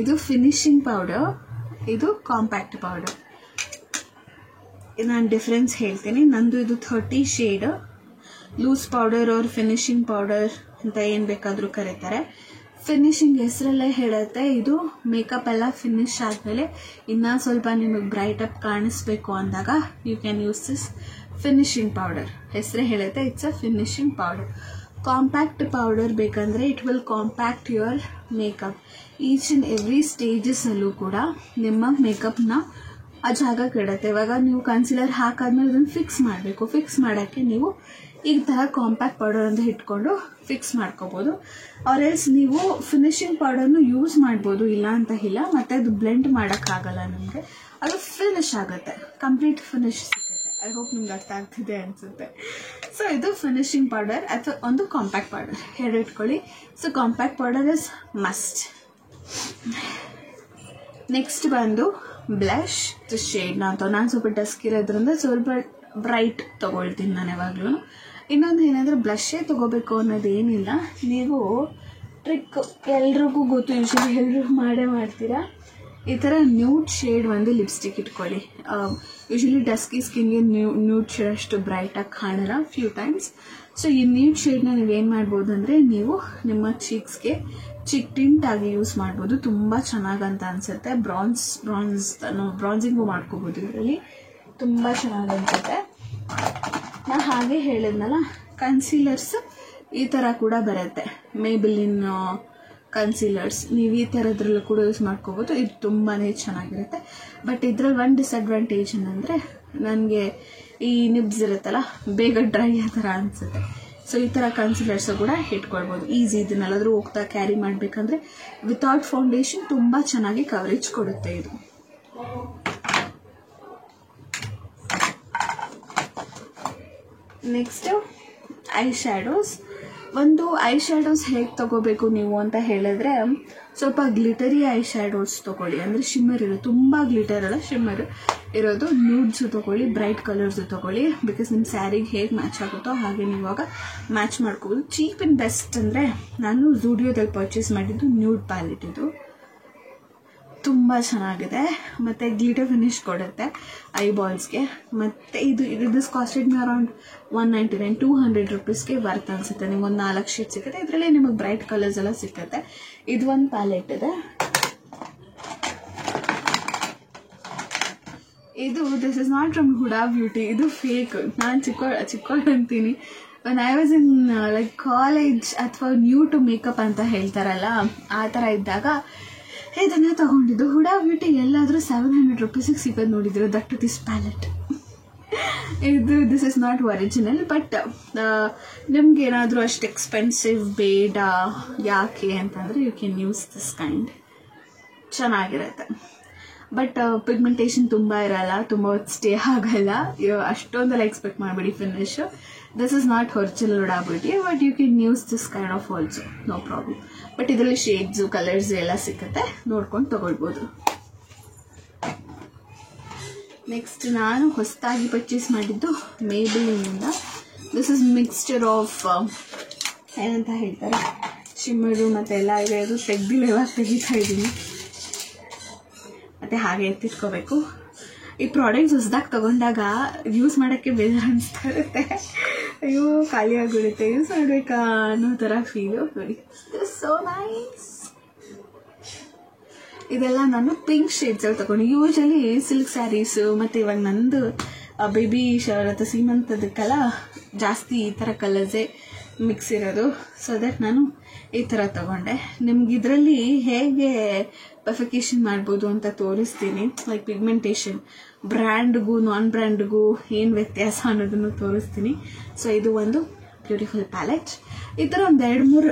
ಇದು ಫಿನಿಶಿಂಗ್ ಪೌಡರ್, ಇದು ಕಾಂಪ್ಯಾಕ್ಟ್ ಪೌಡರ್. ನಾನು ಡಿಫ್ರೆನ್ಸ್ ಹೇಳ್ತೀನಿ. ನಂದು ಇದು 30 shade loose powder or finishing powder ಅಂತ ಏನು ಬೇಕಾದರೂ ಕರೀತಾರೆ. ಫಿನಿಶಿಂಗ್ ಹೆಸರಲ್ಲೇ ಹೇಳುತ್ತೆ, ಇದು ಮೇಕಪ್ ಎಲ್ಲ ಫಿನಿಶ್ ಆದಮೇಲೆ ಇನ್ನೂ ಸ್ವಲ್ಪ ನಿಮಗೆ ಬ್ರೈಟ್ ಅಪ್ ಕಾಣಿಸ್ಬೇಕು ಅಂದಾಗ you can use this finishing powder. ಹೆಸರೇ ಹೇಳುತ್ತೆ, it's a finishing powder. Compact powder ಬೇಕಂದರೆ it will compact your makeup. Each and every ಸ್ಟೇಜಸ್ಸಲ್ಲೂ ಕೂಡ ನಿಮ್ಮ ಮೇಕಪ್ನ ಆ ಜಾಗಕ್ಕೆ ಇಡುತ್ತೆ. ಇವಾಗ ನೀವು ಕನ್ಸೀಲರ್ ಹಾಕಾದ್ಮೇಲೆ ಅದನ್ನು ಫಿಕ್ಸ್ ಮಾಡಬೇಕು. ಫಿಕ್ಸ್ ಮಾಡೋಕ್ಕೆ ನೀವು ಈ ಥರ ಕಾಂಪ್ಯಾಕ್ಟ್ ಪೌಡರ್ ಅಂತ ಇಟ್ಕೊಂಡು ಫಿಕ್ಸ್ ಮಾಡ್ಕೋಬೋದು. ಆರೆಲ್ಸ್ ನೀವು ಫಿನಿಶಿಂಗ್ ಪೌಡರ್ನು ಯೂಸ್ ಮಾಡ್ಬೋದು, ಇಲ್ಲ ಅಂತ ಇಲ್ಲ. ಮತ್ತು ಅದು ಬ್ಲೆಂಡ್ ಮಾಡೋಕ್ಕಾಗಲ್ಲ ನಮಗೆ, ಅದು ಫಿನಿಶ್ ಆಗುತ್ತೆ, ಕಂಪ್ಲೀಟ್ ಫಿನಿಶ್ ಸಿಗುತ್ತೆ. ಐ ಹೋಪ್ ನಿಮ್ಗೆ ಅರ್ಥ ಆಗ್ತಿದೆ ಅನಿಸುತ್ತೆ. ಸೊ ಇದು ಫಿನಿಶಿಂಗ್ ಪೌಡರ್ ಅಥವಾ ಒಂದು ಕಾಂಪ್ಯಾಕ್ಟ್ ಪೌಡರ್ ಎರಡು ಇಟ್ಕೊಳ್ಳಿ. So compact powder is must. Next ಬಂದು ಬ್ಲಷ್ ಶೇಡ್ ನಾನು ಸ್ವಲ್ಪ ಡಸ್ಕ್ ಇರೋದ್ರಿಂದ ಸ್ವಲ್ಪ ಬ್ರೈಟ್ ತೊಗೊಳ್ತೀನಿ ನಾನು ಯಾವಾಗಲೂ. ಇನ್ನೊಂದು ಏನಂದರೆ ಬ್ಲಷೇ ತೊಗೋಬೇಕು ಅನ್ನೋದೇನಿಲ್ಲ, ನೀವು ಟ್ರಿಕ್ ಎಲ್ರಿಗೂ ಗೊತ್ತು, ಯೂಶಲಿ ಎಲ್ಲರೂ ಮಾಡ್ತೀರಾ. ಈ ಥರ ನ್ಯೂಡ್ ಶೇಡ್ ಒಂದು ಲಿಪ್ಸ್ಟಿಕ್ ಇಟ್ಕೊಳ್ಳಿ. ಯೂಶಲಿ ಡಸ್ಕಿ ಸ್ಕಿನ್ಗೆ ನ್ಯೂಡ್ ಶೇಡ್ ಅಷ್ಟು ಬ್ರೈಟಾಗಿ ಕಾಣಲ್ಲ ಫ್ಯೂ ಟೈಮ್ಸ್. ಸೊ ಈ ನ್ಯೂಡ್ ಶೇಡ್ನ ನೀವೇನು ಮಾಡ್ಬೋದು ಅಂದರೆ ನೀವು ನಿಮ್ಮ ಚೀಕ್ಸ್ಗೆ ಚಿಕ್ ಟಿಂಟ್ ಆಗಿ ಯೂಸ್ ಮಾಡ್ಬೋದು, ತುಂಬ ಚೆನ್ನಾಗಂತ ಅನಿಸುತ್ತೆ. ಬ್ರಾನ್ಸಿಂಗು ಮಾಡ್ಕೋಬೋದು, ಇದರಲ್ಲಿ ತುಂಬ ಚೆನ್ನಾಗಿ ಅನಿಸುತ್ತೆ. ನಾನು ಹಾಗೆ ಹೇಳಿದ್ನಲ್ಲ, ಕನ್ಸೀಲರ್ಸ್ ಈ ಥರ ಕೂಡ ಬರುತ್ತೆ. ಮೇಬಿಲಿನ್ ಕನ್ಸೀಲರ್ಸ್ ನೀವು ಈ ಥರದ್ರಲ್ಲೂ ಕೂಡ ಯೂಸ್ ಮಾಡ್ಕೋಬೋದು. ಇದು ತುಂಬಾ ಚೆನ್ನಾಗಿರುತ್ತೆ. ಬಟ್ ಇದ್ರಲ್ಲಿ ಒಂದು ಡಿಸ್ಅಡ್ವಾಂಟೇಜ್ ಏನಂದರೆ ನನಗೆ ಈ ನಿಬ್ಸ್ ಇರುತ್ತಲ್ಲ ಬೇಗ ಡ್ರೈ ಆ ಥರ ಅನಿಸುತ್ತೆ. ಸೊ ಈ ಥರ ಕನ್ಸೀಲರ್ಸು ಕೂಡ ಇಟ್ಕೊಳ್ಬೋದು ಈಸಿ. ಇದನ್ನೆಲ್ಲಾದರೂ ಹೋಗ್ತಾ ಕ್ಯಾರಿ ಮಾಡಬೇಕಂದ್ರೆ ವಿತೌಟ್ ಫೌಂಡೇಶನ್ ತುಂಬ ಚೆನ್ನಾಗಿ ಕವರೇಜ್ ಕೊಡುತ್ತೆ ಇದು. Next I shadows. ಒಂದು ಐ ಶ್ಯಾಡೋಸ್ ಹೇಗೆ ತೊಗೋಬೇಕು ನೀವು ಅಂತ ಹೇಳಿದ್ರೆ, ಸ್ವಲ್ಪ ಗ್ಲಿಟರಿ ಐ ಶ್ಯಾಡೋಸ್ ತೊಗೊಳ್ಳಿ. ಅಂದರೆ ಶಿಮ್ಮರ್ ಇರೋದು, ತುಂಬ ಗ್ಲಿಟರ್ ಅಲ್ಲ, ಶಿಮ್ಮರ್ ಇರೋದು. ನ್ಯೂಡ್ಸು ತೊಗೊಳ್ಳಿ, ಬ್ರೈಟ್ ಕಲರ್ಸು ತೊಗೊಳ್ಳಿ. ಬಿಕಾಸ್ ನಿಮ್ಮ ಸ್ಯಾರಿಗೆ ಹೇಗೆ ಮ್ಯಾಚ್ ಆಗುತ್ತೋ ಹಾಗೆ ನೀವಾಗ ಮ್ಯಾಚ್ ಮಾಡ್ಕೋಬೋದು. ಚೀಪ್ ಆ್ಯಂಡ್ ಬೆಸ್ಟ್ ಅಂದರೆ ನಾನು ಝೂಡಿಯೋದಲ್ಲಿ ಪರ್ಚೇಸ್ ಮಾಡಿದ್ದು ನ್ಯೂಡ್ ಪ್ಯಾಲೆಟ್. ಇದು ತುಂಬ ಚೆನ್ನಾಗಿದೆ ಮತ್ತು ಗ್ಲಿಟರ್ ಫಿನಿಶ್ ಕೊಡುತ್ತೆ ಐಬಾಲ್ಸ್ಗೆ. ಮತ್ತು ಇದು ಕಾಸ್ಟೆಡ್ ಮೀ ಅರೌಂಡ್ 199 200 ರೂಪೀಸ್ಗೆ ವರ್ತ್ ಅನಿಸುತ್ತೆ. ನಿಮ್ಗೊಂದು 4 ಶೇಡ್ ಸಿಗುತ್ತೆ. ಇದರಲ್ಲಿ ನಿಮಗೆ ಬ್ರೈಟ್ ಕಲರ್ಸ್ ಎಲ್ಲ ಸಿಗುತ್ತೆ. ಇದು ಒಂದು ಪ್ಯಾಲೆಟ್ ಇದೆ. ಇದು this is not from HUDA beauty, ಇದು ಫೇಕ್. ನಾನು ಚಿಕ್ಕೋಳು ಅಂತೀನಿ. when I was in like college ಅಥವಾ ನ್ಯೂ ಟು ಮೇಕಪ್ ಅಂತ ಹೇಳ್ತಾರಲ್ಲ, ಆ ಥರ ಇದ್ದಾಗ ಇದನ್ನೇ ತೊಗೊಂಡಿದ್ದು. ಹುಡಾ ಬ್ಯೂಟಿ ಎಲ್ಲಾದರೂ 700 ರೂಪೀಸಿಗೆ ಸಿಗೋದು ನೋಡಿದ್ರು. That this palette. This is not original. But ನಿಮ್ಗೆ ಏನಾದರೂ ಅಷ್ಟು ಎಕ್ಸ್ಪೆನ್ಸಿವ್ ಬೇಡ ಯಾಕೆ ಅಂತಂದರೆ you can use this kind. ಚೆನ್ನಾಗಿರುತ್ತೆ. ಬಟ್ ಪಿಗ್ಮೆಂಟೇಷನ್ ತುಂಬ ಇರಲ್ಲ, ತುಂಬ ಹೊತ್ತು ಸ್ಟೇ ಆಗಲ್ಲ. ಅಷ್ಟೊಂದೆಲ್ಲ ಎಕ್ಸ್ಪೆಕ್ಟ್ ಮಾಡಬೇಡಿ finish. This is not original Huda beauty, but you can use this kind of also, no problem. But ಇದರಲ್ಲಿ ಶೇಡ್ಸು ಕಲರ್ಸ್ ಎಲ್ಲ ಸಿಗುತ್ತೆ, ನೋಡ್ಕೊಂಡು ತೊಗೊಳ್ಬೋದು. ನೆಕ್ಸ್ಟ್ ನಾನು ಹೊಸದಾಗಿ ಪರ್ಚೇಸ್ ಮಾಡಿದ್ದು ಮೇಬಿಲಿನಿಂದ. ದಿಸ್ ಇಸ್ ಮಿಕ್ಸ್ಚರ್ ಆಫ್ ಏನಂತ ಹೇಳ್ತಾರೆ, ಶಿಮ್ಮರು ಮತ್ತು ಎಲ್ಲ ಇದೆ. ಅದು ತೆಗ್ದಿಲ್ಲ, ಇವಾಗ ತೆಗಿತಾ ಇದ್ದೀನಿ. ಮತ್ತು ಹಾಗೆ ಎತ್ತಿಟ್ಕೋಬೇಕು. ಈ ಪ್ರಾಡಕ್ಟ್ಸ್ ಹೊಸದಾಗಿ ತೊಗೊಂಡಾಗ ಯೂಸ್ ಮಾಡೋಕ್ಕೆ ಬೇಜಾರು ಅನಿಸ್ತಾ ಇರುತ್ತೆ. ಅಯ್ಯೋ ಖಾಲಿ ಆಗಿಬಿಡುತ್ತೆ, ಯೂಸ್ ಮಾಡಬೇಕಾ ಅನ್ನೋ ಥರ ಫೀಲು. ನೋಡಿ, ಸೋ ನೈಸ್. ಇದೆಲ್ಲ ನಾನು ಪಿಂಕ್ ಶೇಡ್ಸಲ್ಲಿ ತೊಗೊಂಡು. ಯೂಶಲಿ ಸಿಲ್ಕ್ ಸ್ಯಾರೀಸು ಮತ್ತು ಇವಾಗ ನಂದು ಬೇಬಿ ಶವರ್ ಅಥವಾ ಸೀಮಂತದಕ್ಕೆಲ್ಲ ಜಾಸ್ತಿ ಈ ಥರ ಕಲರ್ಸೇ ಮಿಕ್ಸ್ ಇರೋದು. ಸೊ ದಟ್ ನಾನು ಈ ಥರ ತೊಗೊಂಡೆ. ನಿಮ್ಗೆ ಇದರಲ್ಲಿ ಹೇಗೆ ಪರ್ಫಿಕೇಷನ್ ಮಾಡ್ಬೋದು ಅಂತ ತೋರಿಸ್ತೀನಿ. ಲೈಕ್ ಪಿಗ್ಮೆಂಟೇಷನ್ ಬ್ರ್ಯಾಂಡ್ಗೂ ನಾನ್ ಬ್ರ್ಯಾಂಡ್ಗೂ ಏನು ವ್ಯತ್ಯಾಸ ಅನ್ನೋದನ್ನು ತೋರಿಸ್ತೀನಿ. ಸೊ ಇದು ಒಂದು ಬ್ಯೂಟಿಫುಲ್ ಪ್ಯಾಲೆಟ್. ಈ ಥರ ಒಂದು 2-3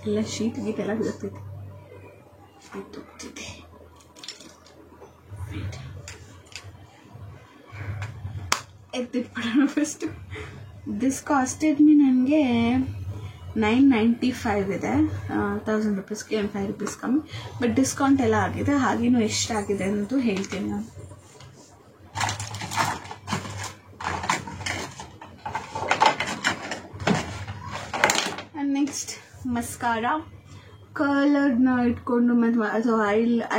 ಎಲ್ಲ ಶೀಟ್ ಗೀಟೆಲ್ಲ ಬೀಳ್ತಿದೆ. ಎತ್ತಿಟ್ಬಿಡೋಣ ಫಸ್ಟು. ದಿಸ್ ಕಾಸ್ಟೆಡ್ ಮೀ ನನಗೆ 995 ಇದೆ. 1000 ರೂಪೀಸ್ಗೆ ಒಂದು 5 ರೂಪೀಸ್ ಕಮ್ಮಿ. ಬಟ್ ಡಿಸ್ಕೌಂಟ್ ಎಲ್ಲ ಆಗಿದೆ. ಹಾಗೇನು ಎಷ್ಟಾಗಿದೆ ಅನ್ನೋದು ಹೇಳ್ತೀನಿ ನಾನು. And next mascara. ಕಲರ್ನ ಇಟ್ಕೊಂಡು ಮತ್ತು ಅದು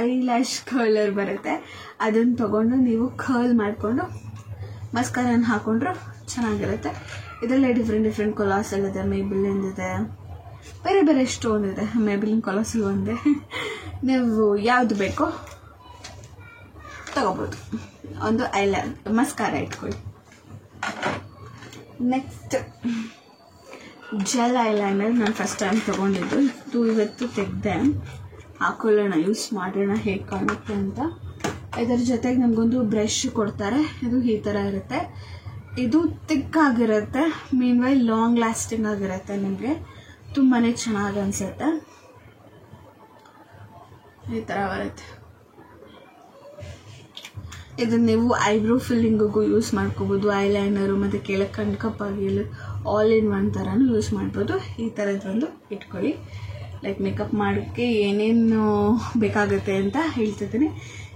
ಐ ಲ್ಯಾಶ್ ಕಲರ್ ಬರುತ್ತೆ, ಅದನ್ನು ತೊಗೊಂಡು ನೀವು ಕರ್ಲ್ ಮಾಡಿಕೊಂಡು ಮಸ್ಕಾರಾನ ಹಾಕೊಂಡ್ರೆ ಚೆನ್ನಾಗಿರುತ್ತೆ. ಇದರಲ್ಲೇ ಡಿಫ್ರೆಂಟ್ ಕೊಲಾಸಲ್ ಇದೆ, ಮೇಬಿಲಿನ್ ಇದೆ, ಬೇರೆ ಬೇರೆ ಎಷ್ಟೊಂದಿದೆ. ಮೇಬಿಲಿನ್ ಕೊಲಾಸಲ್ ಒಂದೇ. ನೀವು ಯಾವುದು ಬೇಕೋ ತಗೋಬೋದು. ಒಂದು ಮಸ್ಕಾರ ಇಟ್ಕೊಳ್ಳಿ. ನೆಕ್ಸ್ಟ್ ಜೆಲ್ ಐಲೈನರ್ ನಾನು ಫಸ್ಟ್ ಟೈಮ್ ತೊಗೊಂಡಿದ್ದು. ಇವತ್ತು ತೆಗೆದೆ, ಹಾಕೊಳ್ಳೋಣ, ಯೂಸ್ ಮಾಡೋಣ ಹೇಗೆ ಕಾಣುತ್ತೆ ಅಂತ. ಇದರ ಜೊತೆಗೆ ನಮಗೊಂದು ಬ್ರಷ್ ಕೊಡ್ತಾರೆ. ಇದು ಈ ಥರ ಇರುತ್ತೆ. ಇದು ತಿಕ್ಕಾಗಿರುತ್ತೆ, ಮೀನ್ವೈಲ್ ಲಾಂಗ್ ಲಾಸ್ಟಿಂಗ್ ಆಗಿರುತ್ತೆ. ನಿಮಗೆ ತುಂಬಾ ಚೆನ್ನಾಗಿ ಅನಿಸುತ್ತೆ. ಈ ಥರ ಬರುತ್ತೆ. ಇದನ್ನು ನೀವು ಐಬ್ರೋ ಫಿಲ್ಲಿಂಗಿಗೂ ಯೂಸ್ ಮಾಡ್ಕೋಬೋದು, ಐಲೈನರು ಮತ್ತು ಕೆಳಗೆ ಕಣ್ಕಪ್ಪಾಗಿ ಆಲ್ ಇನ್ ಒನ್ ಥರನೂ ಯೂಸ್ ಮಾಡ್ಬೋದು. ಈ ಥರದ್ದೊಂದು ಇಟ್ಕೊಳ್ಳಿ. ಲೈಕ್ ಮೇಕಪ್ ಮಾಡೋಕ್ಕೆ ಏನೇನು ಬೇಕಾಗುತ್ತೆ ಅಂತ ಹೇಳ್ತಿದ್ದೀನಿ.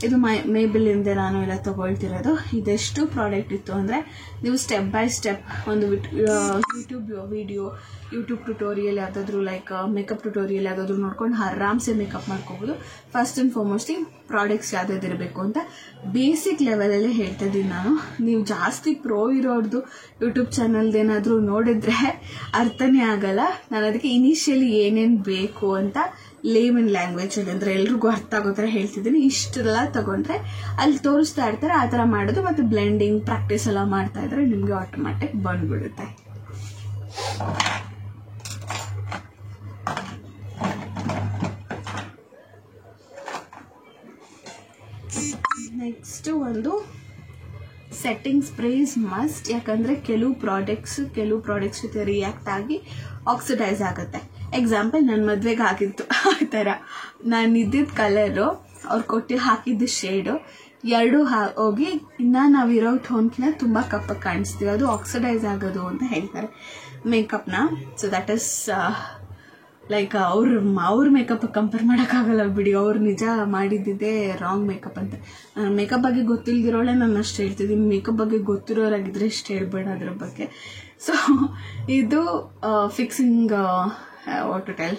ಇದು ಮೇಬೆಲಿಂದ ನಾನು ಎಲ್ಲ ತೊಗೊಳ್ತಿರೋದು. ಇದೆಷ್ಟು ಪ್ರಾಡಕ್ಟ್ ಇತ್ತು ಅಂದರೆ ನೀವು ಸ್ಟೆಪ್ ಬೈ ಸ್ಟೆಪ್ ಒಂದು ಯೂಟ್ಯೂಬ್ ಟ್ಯುಟೋರಿಯಲ್ ಯಾವುದಾದ್ರೂ ಲೈಕ್ ಮೇಕಪ್ ಟ್ಯುಟೋರಿಯಲ್ ಯಾವುದಾದ್ರೂ ನೋಡ್ಕೊಂಡು ಆರಾಮ್ಸೆ ಮೇಕಪ್ ಮಾಡ್ಕೋಬೋದು. ಫಸ್ಟ್ ಆ್ಯಂಡ್ ಫಾರ್ಮೋಸ್ಟ್ಲಿ ಪ್ರಾಡಕ್ಟ್ಸ್ ಯಾವ್ದಾದ್ರು ಇರಬೇಕು ಅಂತ ಬೇಸಿಕ್ ಲೆವೆಲಲ್ಲೇ ಹೇಳ್ತಾ ಇದ್ದೀನಿ ನಾನು. ನೀವು ಜಾಸ್ತಿ ಪ್ರೋ ಇರೋರ್ದು ಯೂಟ್ಯೂಬ್ ಚಾನಲ್ದೇನಾದರೂ ನೋಡಿದ್ರೆ ಅರ್ಥನೇ ಆಗಲ್ಲ. ನಾನು ಅದಕ್ಕೆ ಇನಿಷಿಯಲಿ ಏನೇನು ಬೇಕು ಅಂತ ಲೇಮನ್ ಲ್ಯಾಂಗ್ವೇಜಲ್ಲಿ ಅಂದರೆ ಎಲ್ರಿಗೂ ಅರ್ಥ ಆಗೋ ಥರ ಹೇಳ್ತಿದ್ದೀನಿ. ಇಷ್ಟೆಲ್ಲ ತಗೊಂಡ್ರೆ ಅಲ್ಲಿ ತೋರಿಸ್ತಾ ಇರ್ತಾರೆ ಆ ಥರ ಮಾಡೋದು, ಮತ್ತು ಬ್ಲೆಂಡಿಂಗ್ ಪ್ರಾಕ್ಟೀಸ್ ಎಲ್ಲ ಮಾಡ್ತಾ ಇದ್ರೆ ನಿಮಗೆ ಆಟೋಮ್ಯಾಟಿಕ್ ಬಂದ್ಬಿಡುತ್ತೆ. ನೆಕ್ಸ್ಟ್ ಒಂದು ಸೆಟ್ಟಿಂಗ್ ಸ್ಪ್ರೇಸ್ ಮಸ್ಟ್. ಯಾಕಂದರೆ ಕೆಲವು ಪ್ರಾಡಕ್ಟ್ಸ್ ಜೊತೆ ರಿಯಾಕ್ಟ್ ಆಗಿ ಆಕ್ಸಿಡೈಸ್ ಆಗುತ್ತೆ. ಎಕ್ಸಾಂಪಲ್ ನನ್ನ ಮದುವೆಗೆ ಆಗಿತ್ತು ಆ ಥರ. ನಾನು ಇದ್ದಿದ್ದ ಕಲರು ಅವ್ರು ಹಾಕಿದ್ದು ಶೇಡು ಎರಡೂ ಹೋಗಿ ಇನ್ನು ನಾವಿರೋ ಟೋನ್ಕಿನ ತುಂಬ ಕಪ್ಪಾಗಿ ಕಾಣಿಸ್ತೀವಿ. ಅದು ಆಕ್ಸಿಡೈಸ್ ಆಗೋದು ಅಂತ ಹೇಳ್ತಾರೆ ಮೇಕಪ್ನ. ಸೊ ದಟ್ ಈಸ್ ಲೈಕ್ ಅವ್ರ ಮೇಕಪ್ ಕಂಪೇರ್ ಮಾಡೋಕ್ಕಾಗಲ್ಲ ಬಿಡಿ. ಅವ್ರು ನಿಜ ಮಾಡಿದ್ದಿದ್ದೇ ರಾಂಗ್ ಮೇಕಪ್ ಅಂತ. ಮೇಕಪ್ ಬಗ್ಗೆ ಗೊತ್ತಿಲ್ದಿರೋಳೆ ನಾನು ಅಷ್ಟು ಹೇಳ್ತಿದ್ದೀನಿ. ಮೇಕಪ್ ಬಗ್ಗೆ ಗೊತ್ತಿರೋರಾಗಿದ್ದರೆ ಇಷ್ಟು ಹೇಳ್ಬೇಡ ಅದ್ರ ಬಗ್ಗೆ. ಸೊ ಇದು fixing what to tell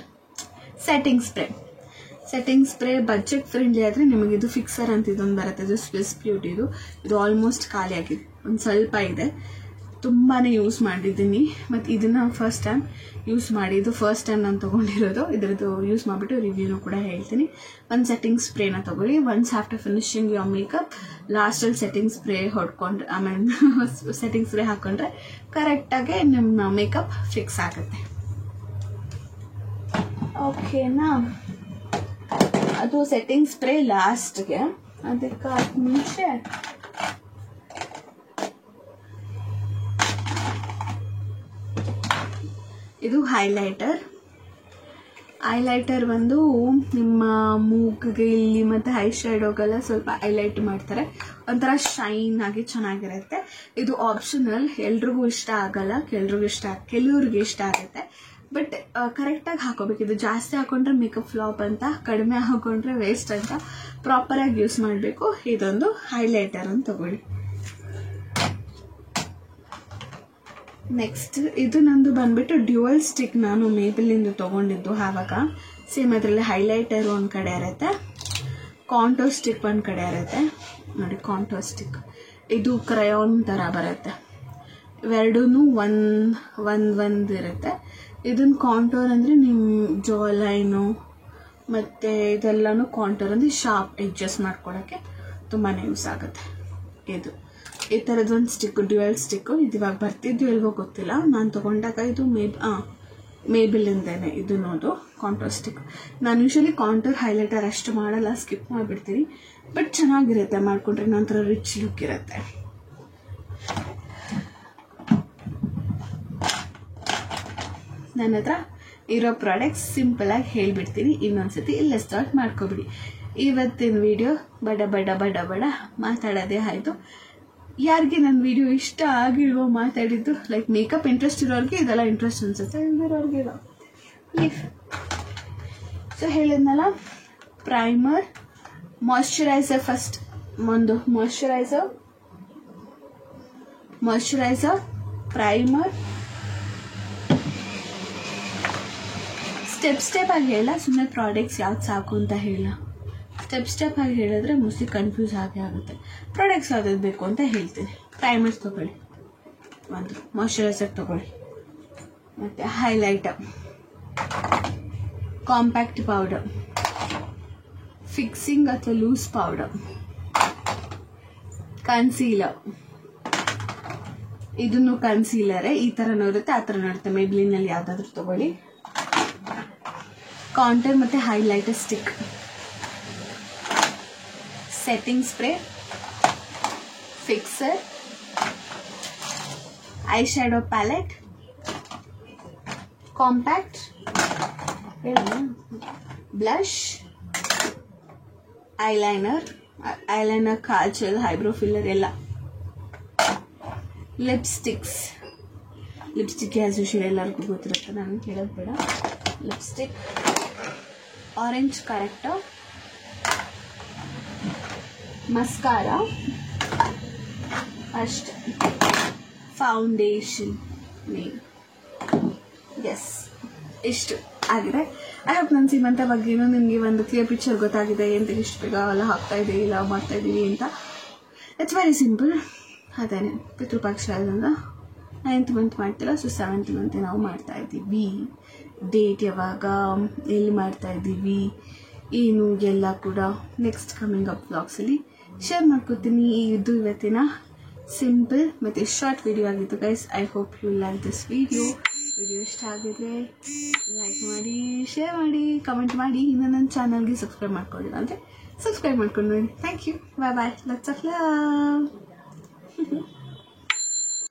setting spray budget friendly ಆದರೆ ನಿಮಗಿದು ಫಿಕ್ಸರ್ ಅಂತ ಇದೊಂದು ಬರುತ್ತೆ. ಇದು ಸ್ವಿಸ್ ಬ್ಯೂಟಿದು. ಇದು ಆಲ್ಮೋಸ್ಟ್ ಖಾಲಿ ಆಗಿದೆ, ಒಂದು ಸ್ವಲ್ಪ ಇದೆ. ತುಂಬಾ ಯೂಸ್ ಮಾಡಿದ್ದೀನಿ ಮತ್ತು ಇದನ್ನು ಫಸ್ಟ್ ಟೈಮ್ ಯೂಸ್ ಮಾಡಿದ್ದು. ಫಸ್ಟ್ ಟೈಮ್ ನಾನು ತೊಗೊಂಡಿರೋದು. ಇದರದ್ದು ಯೂಸ್ ಮಾಡಿಬಿಟ್ಟು ರಿವ್ಯೂನು ಕೂಡ ಹೇಳ್ತೀನಿ. ಒಂದು ಸೆಟ್ಟಿಂಗ್ ಸ್ಪ್ರೇನ ತೊಗೊಳ್ಳಿ. Once after finishing your makeup ಲಾಸ್ಟಲ್ಲಿ ಸೆಟ್ಟಿಂಗ್ ಸ್ಪ್ರೇ ಹೊಡ್ಕೊಂಡ್ರೆ ಆಮೇಲೆ ಸೆಟ್ಟಿಂಗ್ ಸ್ಪ್ರೇ ಹಾಕ್ಕೊಂಡ್ರೆ ಕರೆಕ್ಟಾಗಿ ನಿಮ್ಮ ಮೇಕಪ್ ಫಿಕ್ಸ್ ಆಗುತ್ತೆ. ಓಕೆನಾ? ಅದು ಸೆಟ್ಟಿಂಗ್ ಸ್ಪ್ರೇ ಲಾಸ್ಟ್ಗೆ. ಅದಕ್ಕೆ ಮುಂಚೆ ಇದು ಹೈಲೈಟರ್ ಒಂದು ನಿಮ್ಮ ಮೂಗಿಗೆ ಇಲ್ಲಿ ಮತ್ತು ಐ ಶ್ಯಾಡೋಗೆಲ್ಲ ಸ್ವಲ್ಪ ಹೈಲೈಟ್ ಮಾಡ್ತಾರೆ. ಒಂಥರ ಶೈನ್ ಆಗಿ ಚೆನ್ನಾಗಿರುತ್ತೆ. ಇದು ಆಪ್ಷನಲ್, ಎಲ್ರಿಗೂ ಇಷ್ಟ ಆಗಲ್ಲ, ಕೆಲವ್ರಿಗೆ ಇಷ್ಟ ಆಗುತ್ತೆ. ಬಟ್ ಕರೆಕ್ಟಾಗಿ ಹಾಕೋಬೇಕು. ಇದು ಜಾಸ್ತಿ ಹಾಕೊಂಡ್ರೆ ಮೇಕಪ್ ಫ್ಲಾಪ್ ಅಂತ, ಕಡಿಮೆ ಹಾಕೊಂಡ್ರೆ ವೇಸ್ಟ್ ಅಂತ. ಪ್ರಾಪರಾಗಿ ಯೂಸ್ ಮಾಡಬೇಕು. ಇದೊಂದು ಹೈಲೈಟರ್ ಅಂತ ತಗೊಳ್ಳಿ. ನೆಕ್ಸ್ಟ್ ಇದು ನಂದು ಬಂದ್ಬಿಟ್ಟು ಡ್ಯುಯಲ್ ಸ್ಟಿಕ್. ನಾನು ಮೇಬೆಲಿಂದ ತೊಗೊಂಡಿದ್ದು ಆವಾಗ. ಸೇಮ್ ಅದರಲ್ಲಿ ಹೈಲೈಟರ್ ಒಂದು ಕಡೆ ಇರುತ್ತೆ, ಕಾಂಟೋರ್ ಸ್ಟಿಕ್ ಒಂದು ಕಡೆ ಇರುತ್ತೆ. ನೋಡಿ ಕಾಂಟೋರ್ ಸ್ಟಿಕ್ ಇದು ಕ್ರಯಾನ್ ಥರ ಬರುತ್ತೆ. ಇವೆರಡೂ ಒಂದು ಇರುತ್ತೆ. ಇದನ್ನು ಕಾಂಟೋರ್ ಅಂದರೆ ನಿಮ್ಮ ಜೋ ಲೈನು ಮತ್ತು ಇದೆಲ್ಲನೂ ಕಾಂಟೋರ್ ಅಂದರೆ ಶಾರ್ಪ್ ಎಡ್ಜಸ್ ಮಾಡ್ಕೊಳ್ಳೋಕ್ಕೆ ತುಂಬಾ ಯೂಸ್ ಆಗುತ್ತೆ. ಇದು ಈ ಥರದ್ದೊಂದು ಸ್ಟಿಕ್ಕು, ಡ್ಯುಯಲ್ ಸ್ಟಿಕ್ಕು. ಇದು ಇವಾಗ ಬರ್ತಿದ್ದು ಎಲ್ಗೋ ಗೊತ್ತಿಲ್ಲ. ನಾನು ತೊಗೊಂಡಾಗ ಇದು ಮೇಬೆಲಿಂದೇನೆ ಇದು ನೋಡು ಕಾಂಟೋರ್ ಸ್ಟಿಕ್. ನಾನು ಯೂಶ್ವಲಿ ಕಾಂಟೋರ್ ಹೈಲೈಟರ್ ಅಷ್ಟು ಮಾಡಲ್ಲ, ಸ್ಕಿಪ್ ಮಾಡಿಬಿಡ್ತೀನಿ. ಬಟ್ ಚೆನ್ನಾಗಿರುತ್ತೆ ಮಾಡಿಕೊಂಡ್ರೆ, ನಂತರ ರಿಚ್ ಲುಕ್ ಇರುತ್ತೆ. ನನ್ನ ಹತ್ರ ಇರೋ ಪ್ರಾಡಕ್ಟ್ಸ್ ಸಿಂಪಲಾಗಿ ಹೇಳಿಬಿಡ್ತೀನಿ. ಇನ್ನೊಂದ್ಸತಿ ಇಲ್ಲೇ ಸ್ಟಾರ್ಟ್ ಮಾಡ್ಕೊಬಿಡಿ. ಇವತ್ತಿನ ವಿಡಿಯೋ ಬಡ ಮಾತಾಡೋದೇ ಆಯಿತು. ಯಾರಿಗೆ ನನ್ನ ವಿಡಿಯೋ ಇಷ್ಟ ಆಗಿಲ್ವೋ ಮಾತಾಡಿದ್ದು, ಲೈಕ್ ಮೇಕಪ್ ಇಂಟ್ರೆಸ್ಟ್ ಇರೋರಿಗೆ ಇದೆಲ್ಲ ಇಂಟ್ರೆಸ್ಟ್ ಅನಿಸುತ್ತೆ, ಇಲ್ದಿರೋರಿಗೆ ಇಲ್ಲ. ಸೊ ಹೇಳಿದ್ನಲ್ಲ, ಪ್ರೈಮರ್, ಮಾಯ್ಶ್ಚರೈಸರ್. ಫಸ್ಟ್ ಒಂದು ಮಾಯ್ಶ್ಚರೈಸರ್, ಪ್ರೈಮರ್. ಸ್ಟೆಪ್ ಆಗಿ ಹೇಳ, ಸುಮ್ಮನೆ ಪ್ರಾಡಕ್ಟ್ಸ್ ಯಾವ್ದು ಸಾಕು ಅಂತ ಹೇಳ. ಸ್ಟೆಪ್ ಆಗಿ ಹೇಳಿದ್ರೆ ಮೋಸ್ಟ್ಲಿ ಕನ್ಫ್ಯೂಸ್ ಆಗುತ್ತೆ. ಪ್ರಾಡಕ್ಟ್ಸ್ ಯಾವ್ದು ಬೇಕು ಅಂತ ಹೇಳ್ತೀನಿ. ಪ್ರೈಮರ್ಸ್ ತೊಗೊಳ್ಳಿ, ಒಂದು ಮಾಯ್ಶ್ಚರೈಸರ್ ತೊಗೊಳ್ಳಿ, ಮತ್ತು ಹೈಲೈಟರ್, ಕಾಂಪ್ಯಾಕ್ಟ್ ಪೌಡರ್, ಫಿಕ್ಸಿಂಗ್ ಅಥವಾ ಲೂಸ್ ಪೌಡರ್, ಕನ್ಸೀಲರ್. ಇದನ್ನು ಕನ್ಸೀಲರೇ, ಈ ಥರನೂ ಇರುತ್ತೆ ಆ ಥರನೂ ಇರುತ್ತೆ. ಮೇಬ್ಲಿನಲ್ಲಿ ಯಾವುದಾದ್ರೂ ತೊಗೊಳ್ಳಿ. ಕಾಂಟೂರ್ ಮತ್ತು highlighter stick, setting spray, fixer, I shadow palette, compact, blush, eyeliner, eyeliner, Kajal, eyebrow filler ಎಲ್ಲ. ಲಿಪ್ಸ್ಟಿಕ್ಸ್ ಆ್ಯಸ್ ಯೂಶುವಲ್ ಎಲ್ಲರಿಗೂ ಗೊತ್ತಿರುತ್ತೆ, ನಾನು ಕೇಳೋದು ಬೇಡ. ಲಿಪ್ಸ್ಟಿಕ್, ಆರೆಂಜ್ ಕರೆಕ್ಟರ್, ಮಸ್ಕಾರ ಅಷ್ಟೆ, ಫೌಂಡೇಶನ್ ನೇಮ್. ಎಸ್, ಇಷ್ಟು ಆಗಿದೆ. ಐ ಹೋಪ್ ನನ್ನ ಸೀಮಂತ ಬಗ್ಗೆನೂ ನಿಮಗೆ ಒಂದು ಕ್ಲಿಯರ್ ಪಿಕ್ಚರ್ ಗೊತ್ತಾಗಿದೆ. ಎಂತಕ್ಕೆ ಇಷ್ಟು ಬೇಗ ಎಲ್ಲ ಹಾಕ್ತಾಯಿದ್ದೀವಿ, ಇಲ್ಲ ಮಾಡ್ತಾಯಿದ್ದೀವಿ ಅಂತ. It's very simple. ಅದೇನೆ ಪಿತೃಪಕ್ಷ ಅದರಿಂದ 9th ಮಂತ್ ಮಾಡ್ತಿಲ್ಲ, ಸೊ 7th ಮಂತ್ ನಾವು ಮಾಡ್ತಾಯಿದ್ದೀವಿ. ಡೇಟ್ ಯಾವಾಗ, ಎಲ್ಲಿ ಮಾಡ್ತಾಯಿದ್ದೀವಿ, ಏನು ಎಲ್ಲ ಕೂಡ ನೆಕ್ಸ್ಟ್ ಕಮಿಂಗ್ ಅಪ್ ವ್ಲಾಗ್ಸಲ್ಲಿ ಶೇರ್ ಮಾಡ್ಕೊತೀನಿ. ಇದು ಇವತ್ತಿನ ಸಿಂಪಲ್ ಮತ್ತು ಶಾರ್ಟ್ ವಿಡಿಯೋ ಆಗಿತ್ತು guys. I hope you like this video ಇಷ್ಟ ಆಗಿದ್ರೆ ಲೈಕ್ ಮಾಡಿ, ಶೇರ್ ಮಾಡಿ, ಕಮೆಂಟ್ ಮಾಡಿ. ಇನ್ನು ನನ್ನ ಚಾನಲ್ಗೆ ಸಬ್ಸ್ಕ್ರೈಬ್ ಮಾಡ್ಕೊಂಡಿಲ್ಲ ಅಂದರೆ ಸಬ್ಸ್ಕ್ರೈಬ್ ಮಾಡ್ಕೊಂಡು ನೋಡಿ. Thank you, bye bye, lots of love.